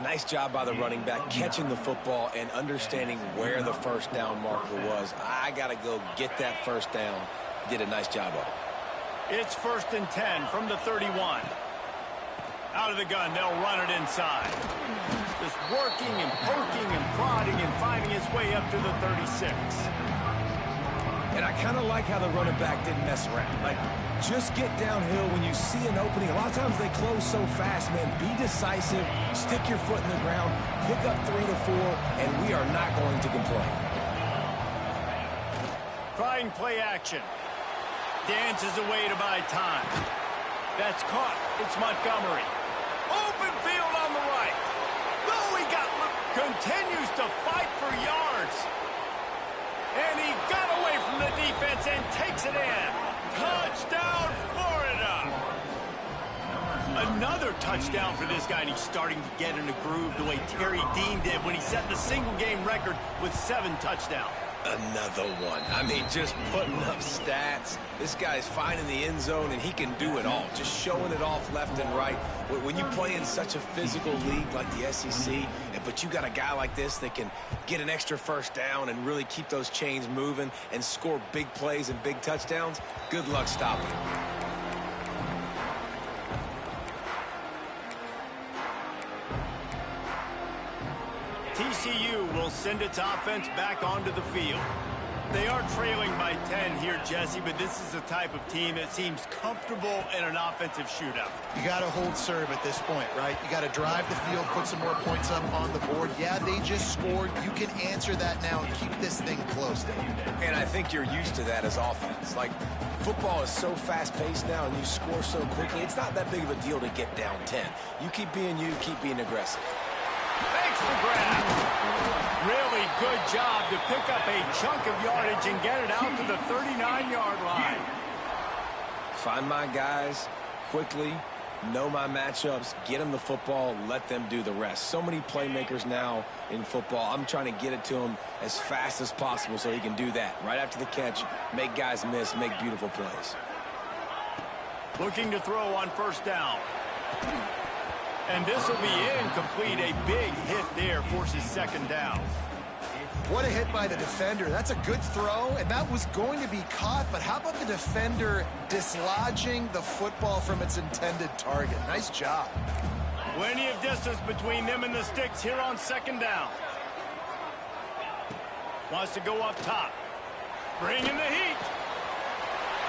Nice job by the running back, catching the football and understanding where the 1st down marker was. I got to go get that 1st down. He did a nice job of it. It's 1st and 10 from the 31. Out of the gun, they'll run it inside. Just working and poking and prodding and finding his way up to the 36. And I kind of like how the running back didn't mess around. Like, just get downhill when you see an opening. A lot of times they close so fast, man. Be decisive, stick your foot in the ground, pick up 3 to 4, and we are not going to complain. Trying play action. Dances away to buy time. That's caught. It's Montgomery. Open field on the right. Oh, he continues to fight for yards. And he got away from the defense and takes it in. Touchdown, Florida. Another touchdown for this guy, and he's starting to get in a groove the way Terry Dean did when he set the single-game record with 7 touchdowns. Another one. I mean, just putting up stats. This guy's finding the end zone, and he can do it all. Just showing it off left and right. When you play in such a physical league like the SEC, but you got a guy like this that can get an extra 1st down and really keep those chains moving and score big plays and big touchdowns, good luck stopping him. TCU will send its offense back onto the field. They are trailing by 10 here, Jesse, but this is the type of team that seems comfortable in an offensive shootout. You got to hold serve at this point, right? You got to drive the field, put some more points up on the board. Yeah, they just scored. You can answer that now and keep this thing close, Dave. And I think you're used to that as offense. Like, football is so fast-paced now, and you score so quickly, it's not that big of a deal to get down 10. You keep being you, keep being aggressive. Thanks for grab. Really good job to pick up a chunk of yardage and get it out to the 39-yard line. Find my guys quickly, know my matchups, get them the football, let them do the rest. So many playmakers now in football. I'm trying to get it to him as fast as possible so he can do that. Right after the catch, make guys miss, make beautiful plays. Looking to throw on first down. And this will be incomplete. A big hit there forces second down. What a hit by the defender. That's a good throw, and that was going to be caught. But how about the defender dislodging the football from its intended target? Nice job. Plenty of distance between them and the sticks here on second down. Wants to go up top. Bring in the heat.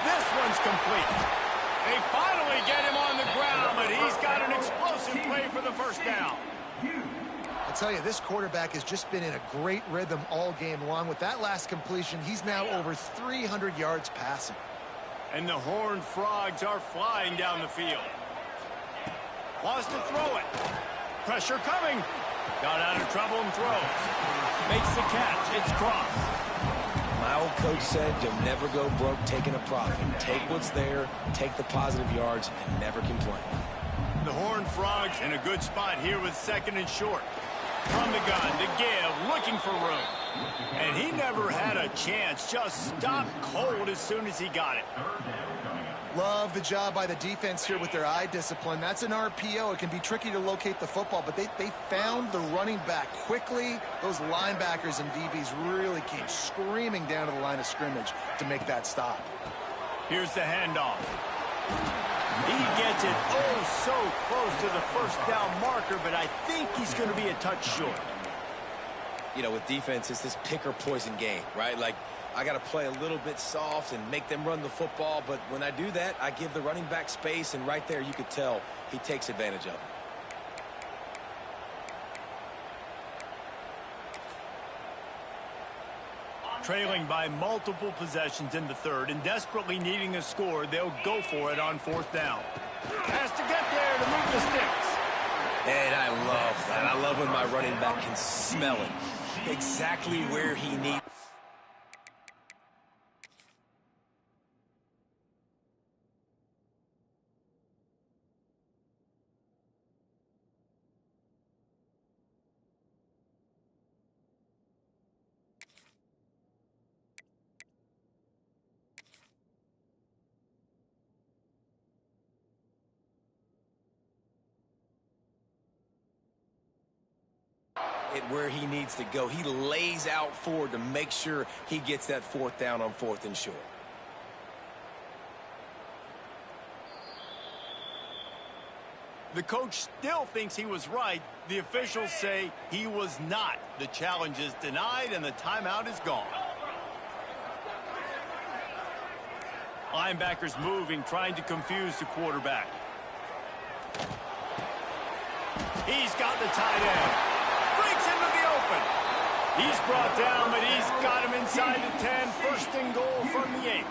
This one's complete. They finally get him on the ground, but he's got an explosive play for the first down. I'll tell you, this quarterback has just been in a great rhythm all game long. With that last completion, he's now over 300 yards passing. And the Horned Frogs are flying down the field. Wants to throw it. Pressure coming. Got out of trouble and throws. Makes the catch. It's crossed. My old coach said you'll never go broke taking a profit. Take what's there, take the positive yards, and never complain. The Horned Frogs in a good spot here with second and short. From the gun to give, looking for room. And he never had a chance. Just stopped cold as soon as he got it. Love the job by the defense here with their eye discipline. That's an RPO. It can be tricky to locate the football, but they found the running back quickly. Those linebackers and DBs really came screaming down to the line of scrimmage to make that stop. Here's the handoff. He gets it so close to the first down marker, but I think he's going to be a touch short. You know, with defense, it's this pick or poison game, right? Like, I got to play a little bit soft and make them run the football, but when I do that, I give the running back space, and right there you could tell he takes advantage of it. Trailing by multiple possessions in the third and desperately needing a score, they'll go for it on fourth down. Has to get there to move the sticks. And I love that. I love when my running back can smell it. Exactly where he needs. Where he needs to go. He lays out forward to make sure he gets that fourth down on fourth and short. The coach still thinks he was right. The officials say he was not. The challenge is denied and the timeout is gone. Linebackers moving, trying to confuse the quarterback. He's got the tight end. Breaks into the open. He's brought down, but he's got him inside the 10. First and goal from the 8.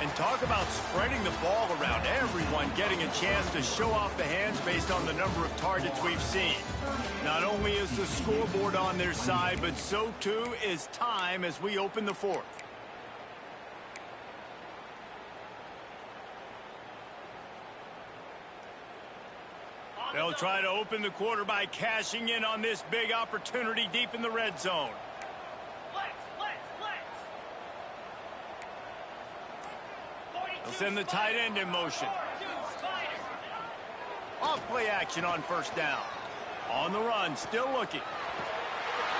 And talk about spreading the ball around. Everyone getting a chance to show off the hands based on the number of targets we've seen. Not only is the scoreboard on their side, but so too is time as we open the fourth. They'll try to open the quarter by cashing in on this big opportunity deep in the red zone. They'll send the tight end in motion. Off play action on first down. On the run, still looking.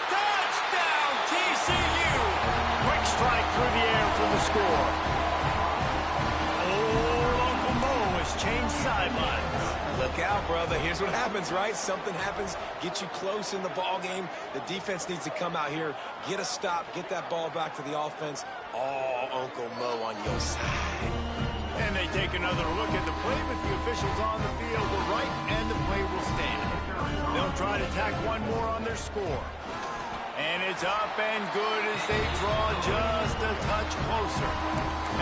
Touchdown, TCU! Quick strike through the air for the score. sidelines. Look out, brother. Here's what happens, right? Something happens, get you close in the ball game. The defense needs to come out here, get a stop, get that ball back to the offense. Oh, Uncle Mo on your side. And they take another look at the play, but the officials on the field were right, and the play will stand. They'll try to tack one more on their score. And it's up and good as they draw just a touch closer.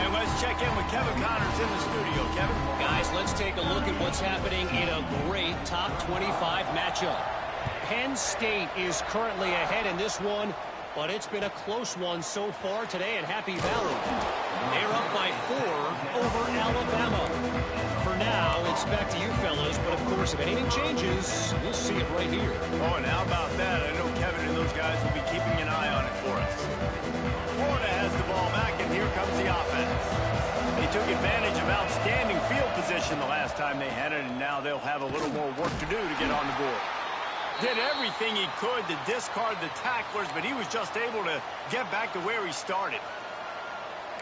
And let's check in with Kevin Connors in the studio. Kevin? Guys, let's take a look at what's happening in a great top 25 matchup. Penn State is currently ahead in this one, but it's been a close one so far today at Happy Valley. They're up by 4 over Alabama. For now, it's back to you fellas, but of course, if anything changes, we'll see it right here. Oh, and how about that? I know Kevin and those guys will be keeping an eye on it for us. Florida has the ball back, and here comes the offense. They took advantage of outstanding field position the last time they had it, and now they'll have a little more work to do to get on the board. Did everything he could to discard the tacklers, but he was just able to get back to where he started.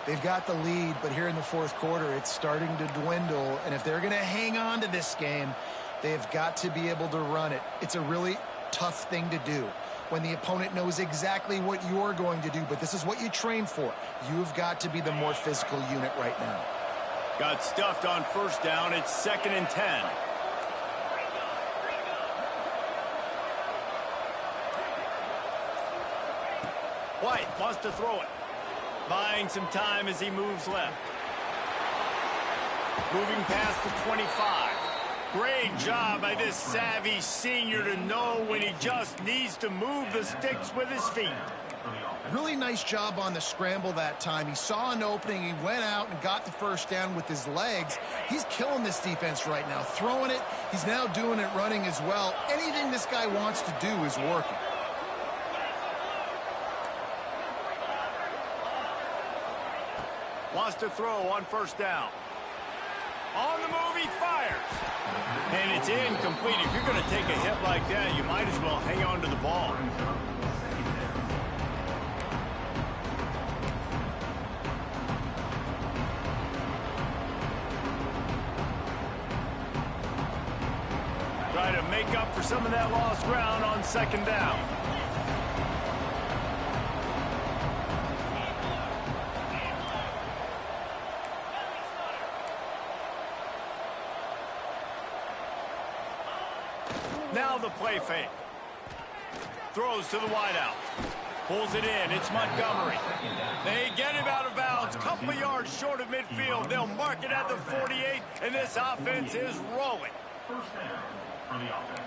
They've got the lead, but here in the fourth quarter, it's starting to dwindle. And if they're going to hang on to this game, they've got to be able to run it. It's a really tough thing to do when the opponent knows exactly what you're going to do, but this is what you train for. You've got to be the more physical unit right now. Got stuffed on first down. It's 2nd and 10. White wants to throw it. Buying some time as he moves left. Moving past the 25. Great job by this savvy senior to know when he just needs to move the sticks with his feet. Really nice job on the scramble that time. He saw an opening. He went out and got the first down with his legs. He's killing this defense right now. Throwing it. He's now doing it running as well. Anything this guy wants to do is working. Wants to throw on first down. On the move, he fires. And it's incomplete. If you're going to take a hit like that, you might as well hang on to the ball. Try to make up for some of that lost ground on second down. Now the play fake. Throws to the wideout. Pulls it in. It's Montgomery. They get him out of bounds. Couple yards short of midfield. They'll mark it at the 48, and this offense is rolling. First down for the offense.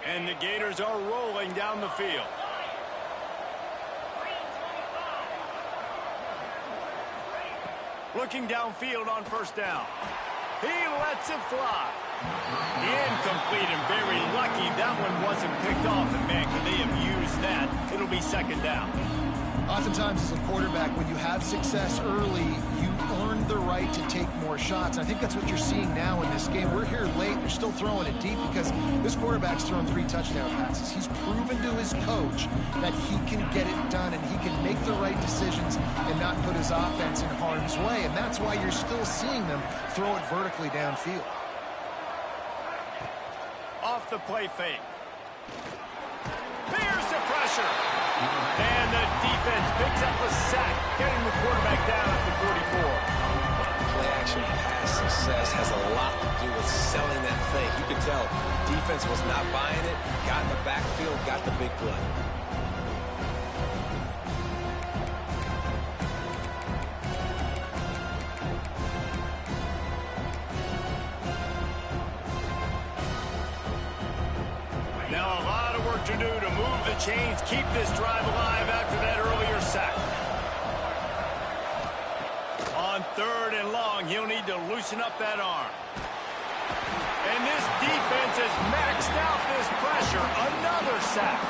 And the Gators are rolling down the field. Looking downfield on first down. He lets it fly. Incomplete and very lucky that one wasn't picked off. And, man, can they have used that? It'll be second down. Oftentimes as a quarterback, when you have success early, you earn the right to take more shots. And I think that's what you're seeing now in this game. We're here late. They're still throwing it deep because this quarterback's thrown 3 touchdown passes. He's proven to his coach that he can get it done and he can make the right decisions and not put his offense in harm's way. And that's why you're still seeing them throw it vertically downfield. Off the play fake. Here's the pressure. And the defense picks up a sack, getting the quarterback down at the 44. Play-action pass success has a lot to do with selling that fake. You can tell defense was not buying it, got in the backfield, got the big play. Now a lot of work to do to move the chains, keep this drive alive after that earlier sack. On 3rd and long, he'll need to loosen up that arm. And this defense has maxed out this pressure. Another sack.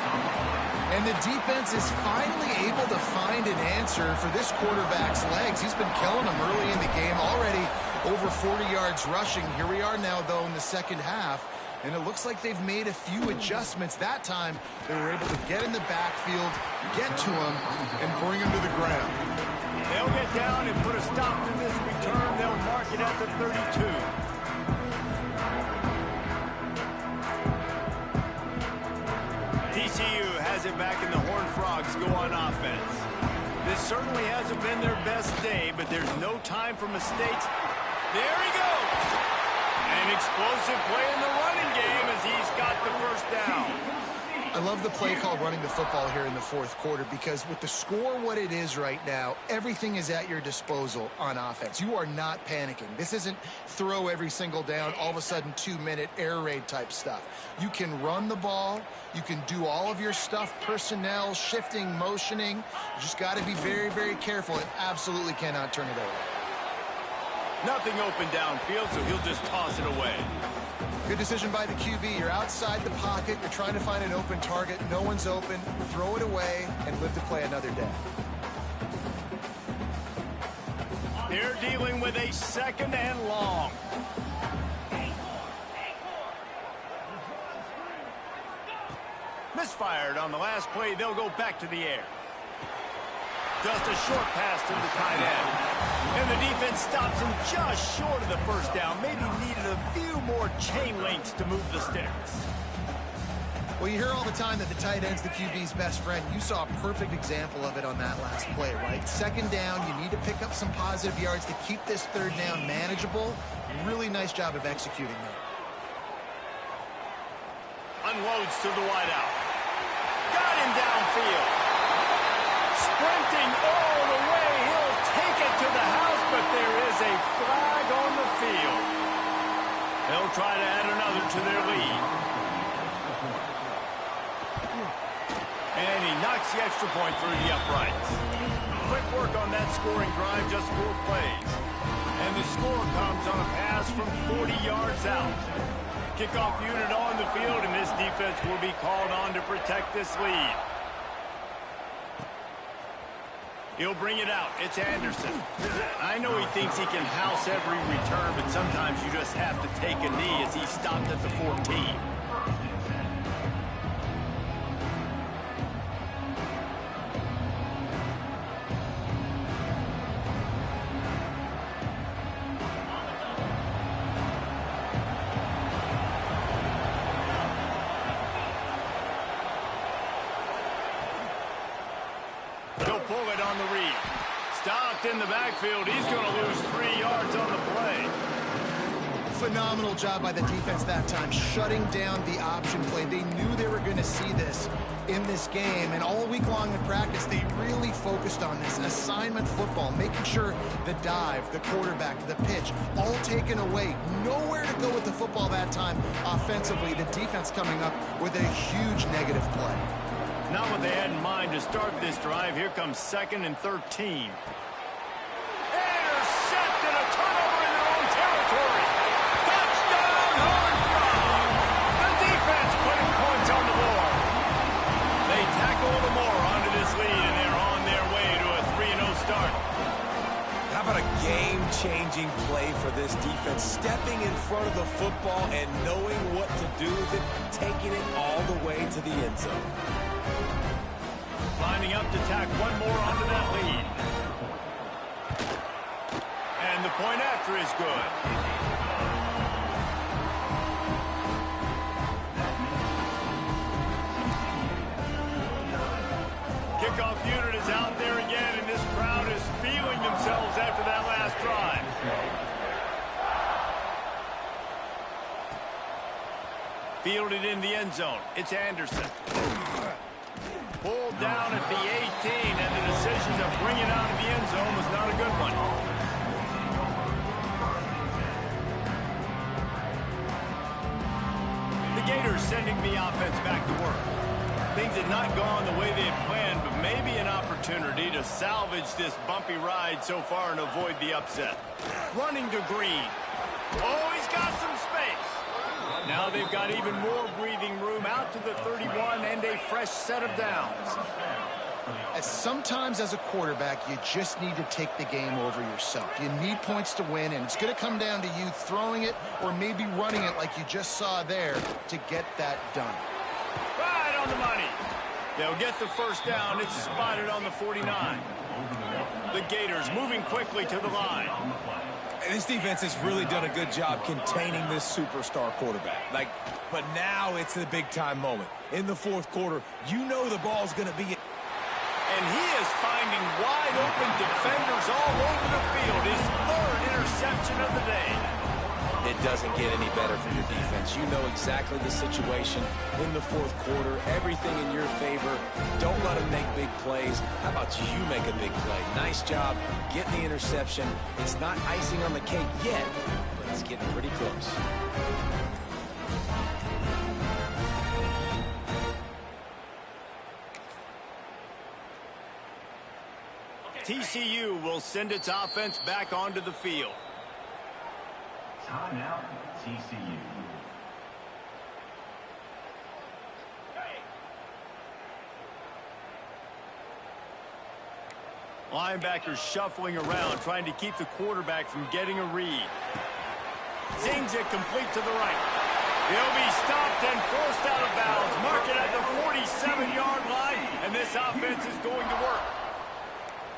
And the defense is finally able to find an answer for this quarterback's legs. He's been killing them early in the game, already over 40 yards rushing. Here we are now, though, in the second half. And it looks like they've made a few adjustments. That time, they were able to get in the backfield, get to him, and bring him to the ground. They'll get down and put a stop to this return. They'll mark it at the 32. TCU has it back, and the Horned Frogs go on offense. This certainly hasn't been their best day, but there's no time for mistakes. There he goes! An explosive play in the running game as he's got the first down. I love the play called running the football here in the fourth quarter, because with the score what it is right now, everything is at your disposal on offense. You are not panicking. This isn't throw every single down, all of a sudden 2-minute air raid type stuff. You can run the ball. You can do all of your stuff, personnel, shifting, motioning. You just got to be very, very careful and absolutely cannot turn it over. Nothing open downfield, so he'll just toss it away. Good decision by the QB. You're outside the pocket. You're trying to find an open target. No one's open. Throw it away and live to play another day. They're dealing with a 2nd and long. Misfired on the last play. They'll go back to the air. Just a short pass to the tight end. And the defense stops him just short of the first down. Maybe needed a few more chain links to move the sticks. Well, you hear all the time that the tight end's the QB's best friend. You saw a perfect example of it on that last play, right? 2nd down, you need to pick up some positive yards to keep this 3rd down manageable. Really nice job of executing that. Unloads to the wideout. Got him downfield. Sprinting all the way. He'll take it to the house, but there is a flag on the field. They'll try to add another to their lead. And he knocks the extra point through the uprights. Quick work on that scoring drive, just 4 plays. And the score comes on a pass from 40 yards out. Kickoff unit on the field, and this defense will be called on to protect this lead. He'll bring it out. It's Anderson. I know he thinks he can house every return, but sometimes you just have to take a knee as he stopped at the 14. Pull it on the read. Stopped in the backfield. He's going to lose 3 yards on the play. Phenomenal job by the defense that time, shutting down the option play. They knew they were going to see this in this game, and all week long in practice, they really focused on this assignment football, making sure the dive, the quarterback, the pitch, all taken away. Nowhere to go with the football that time offensively. The defense coming up with a huge negative play. Not what they had in mind to start this drive. Here comes 2nd and 13. Intercepted, a turnover in their own territory. Touchdown, Horned Frogs. The defense putting points on the board. They tack a little more onto this lead, and they're on their way to a 3-0 start. How about a game-changing play for this defense? Stepping in front of the football and knowing what to do with it, taking it all the way to the end zone. Lining up to tack one more onto that lead. And the point after is good. Kickoff unit is out there again, and this crowd is feeling themselves after that last drive. Fielded in the end zone. It's Anderson. Pulled down at the 18, and the decision to bring it out of the end zone was not a good one. The Gators sending the offense back to work. Things had not gone the way they had planned, but maybe an opportunity to salvage this bumpy ride so far and avoid the upset. Running to Green. Oh, he's got some space. Now they've got even more breathing room out to the 31 and a fresh set of downs. Sometimes as a quarterback, you just need to take the game over yourself. You need points to win, and it's going to come down to you throwing it or maybe running it like you just saw there to get that done. Right on the money. They'll get the first down. It's spotted on the 49. The Gators moving quickly to the line. And this defense has really done a good job containing this superstar quarterback. But now it's the big-time moment. In the fourth quarter, you know the ball's going to be... And he is finding wide-open defenders all over the field. His third interception of the day. It doesn't get any better for your defense. You know exactly the situation in the fourth quarter. Everything in your favor. Don't let them make big plays. How about you make a big play? Nice job getting the interception. It's not icing on the cake yet, but it's getting pretty close. TCU will send its offense back onto the field. Timeout, TCU. Linebackers shuffling around, trying to keep the quarterback from getting a read. Zings it complete to the right. He'll be stopped and forced out of bounds. Mark it at the 47-yard line, and this offense is going to work.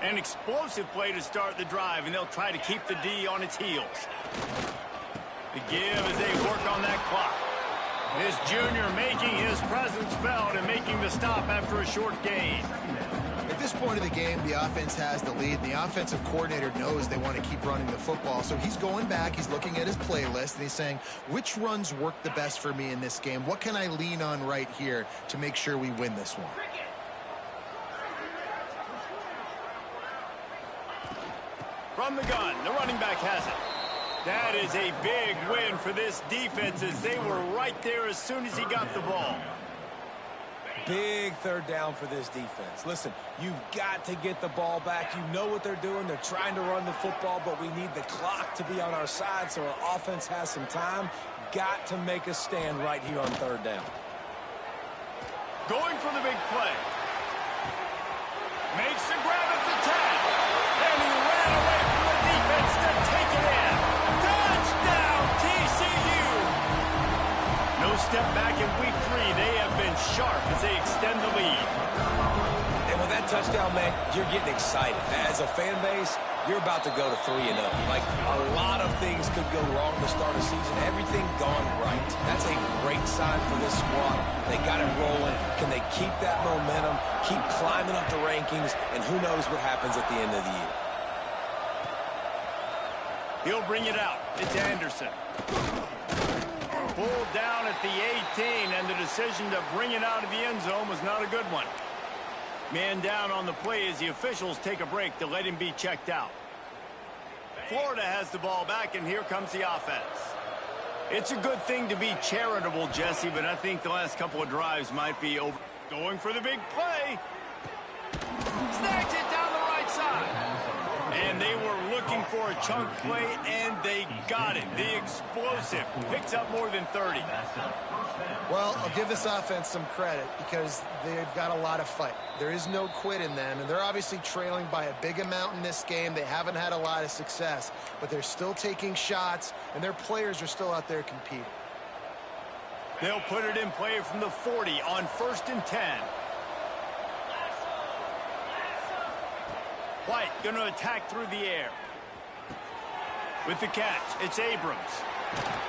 An explosive play to start the drive, and they'll try to keep the D on its heels. The give as they work on that clock. This junior making his presence felt and making the stop after a short gain. At this point of the game, the offense has the lead, and the offensive coordinator knows they want to keep running the football. So he's going back, he's looking at his playlist, and he's saying, which runs work the best for me in this game? What can I lean on right here to make sure we win this one? From the gun, the running back has it. That is a big win for this defense as they were right there as soon as he got the ball. Big third down for this defense. Listen, you've got to get the ball back. You know what they're doing. They're trying to run the football, but we need the clock to be on our side so our offense has some time. Got to make a stand right here on third down. Going for the big play. Makes the grab at the 10. And he ran away from the defense to take it in. Touchdown, TCU! No step back in week 3. They have been sharp as they extend the lead. And with that touchdown, man, you're getting excited. As a fan base, you're about to go to 3-0. Like, a lot of things could go wrong to start a season. Everything gone right. That's a great sign for this squad. They got it rolling. Can they keep that momentum, keep climbing up the rankings, and who knows what happens at the end of the year. He'll bring it out. It's Anderson. Pulled down at the 18, and the decision to bring it out of the end zone was not a good one. Man down on the play as the officials take a break to let him be checked out. Florida has the ball back, and here comes the offense. It's a good thing to be charitable, Jesse, but I think the last couple of drives might be over. Going for the big play. Snags it down the right side. And they were looking for a chunk play, and they got it. The explosive picks up more than 30. Well, I'll give this offense some credit because they've got a lot of fight. There is no quit in them, and they're obviously trailing by a big amount in this game. They haven't had a lot of success, but they're still taking shots, and their players are still out there competing. They'll put it in play from the 40 on 1st and 10. White going to attack through the air. With the catch, it's Abrams.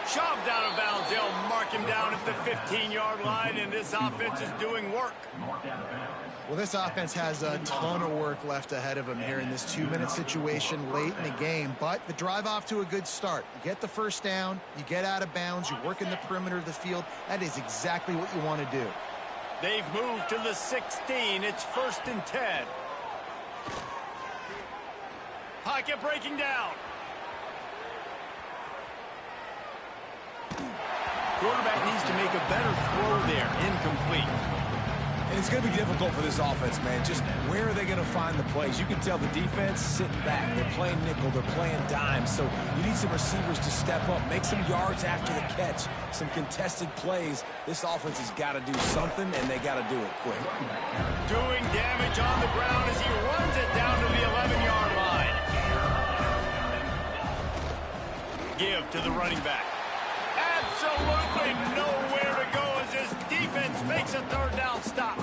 Shoved out of bounds. They'll mark him down at the 15-yard line, and this offense is doing work. Well, this offense has a ton of work left ahead of them here in this 2-minute situation late in the game, but the drive off to a good start. You get the first down, you get out of bounds, you work in the perimeter of the field. That is exactly what you want to do. They've moved to the 16. It's 1st and 10. Pocket breaking down. Quarterback needs to make a better throw there. Incomplete. And it's going to be difficult for this offense, man. Just where are they going to find the plays? You can tell the defense sitting back. They're playing nickel. They're playing dime. So you need some receivers to step up, make some yards after the catch, some contested plays. This offense has got to do something, and they got to do it quick. Doing damage on the ground as he runs it down to the 11-yard line. Give to the running back. Absolutely nowhere to go as this defense makes a third down stop.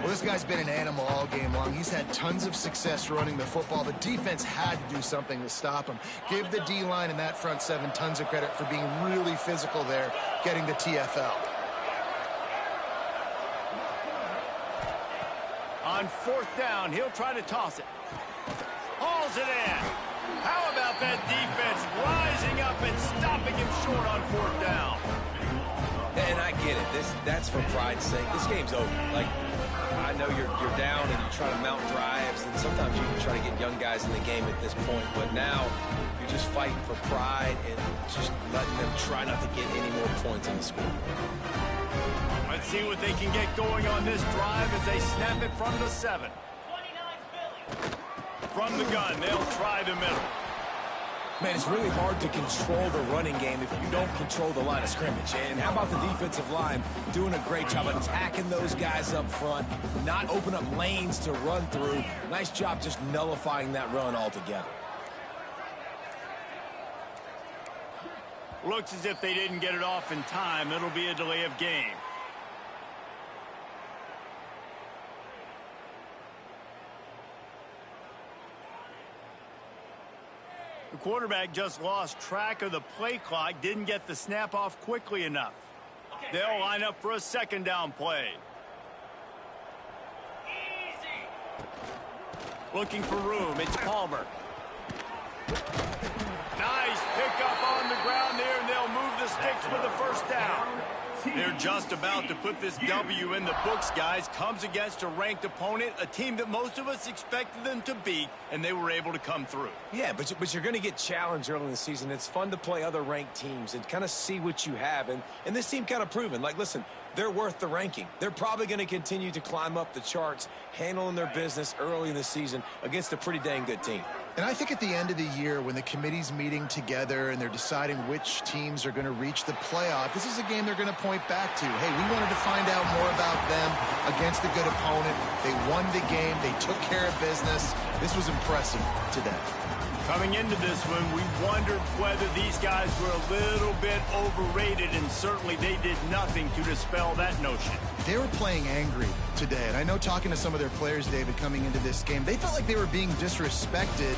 Well, this guy's been an animal all game long. He's had tons of success running the football. The defense had to do something to stop him. Give the D-line and that front seven tons of credit for being really physical there, getting the TFL. On fourth down, he'll try to toss it. Hauls it in. How about that defense rising up and stopping him short on fourth down? And I get it. That's for pride's sake. This game's over. Like, I know you're down and you try to mount drives, and sometimes you can try to get young guys in the game at this point, but now you're just fighting for pride and just letting them try not to get any more points on the scoreboard. Let's see what they can get going on this drive as they snap it from the 7. From the gun, they'll try the middle. Man, it's really hard to control the running game if you don't control the line of scrimmage. And how about the defensive line doing a great job attacking those guys up front, not open up lanes to run through. Nice job just nullifying that run altogether. Looks as if they didn't get it off in time. It'll be a delay of game. The quarterback just lost track of the play clock, didn't get the snap off quickly enough. They'll line up for a second down play. Looking for room, it's Palmer. Nice pickup on the ground there, and they'll move the sticks with the first down. They're just about to put this W in the books, guys. Comes against a ranked opponent, a team that most of us expected them to beat, and they were able to come through. Yeah, but you're going to get challenged early in the season. It's fun to play other ranked teams and kind of see what you have. And this team kind of proven, like, listen, they're worth the ranking. They're probably going to continue to climb up the charts, handling their business early in the season against a pretty dang good team. And I think at the end of the year, when the committee's meeting together and they're deciding which teams are going to reach the playoff, this is a game they're going to point back to. Hey, we wanted to find out more about them against a good opponent. They won the game. They took care of business. This was impressive today. Coming into this one, we wondered whether these guys were a little bit overrated, and certainly they did nothing to dispel that notion. They were playing angry today, and I know talking to some of their players, David, coming into this game, they felt like they were being disrespected.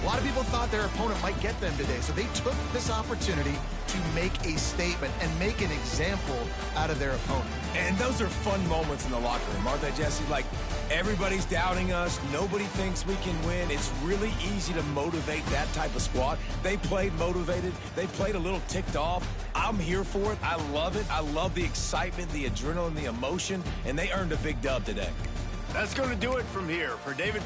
A lot of people thought their opponent might get them today, so they took this opportunity to make a statement and make an example out of their opponent. And those are fun moments in the locker room, aren't they, Jesse? Like, everybody's doubting us. Nobody thinks we can win. It's really easy to motivate that type of squad. They played motivated. They played a little ticked off. I'm here for it. I love it. I love the excitement, the adrenaline, the emotion, and they earned a big dub today. That's going to do it from here for David.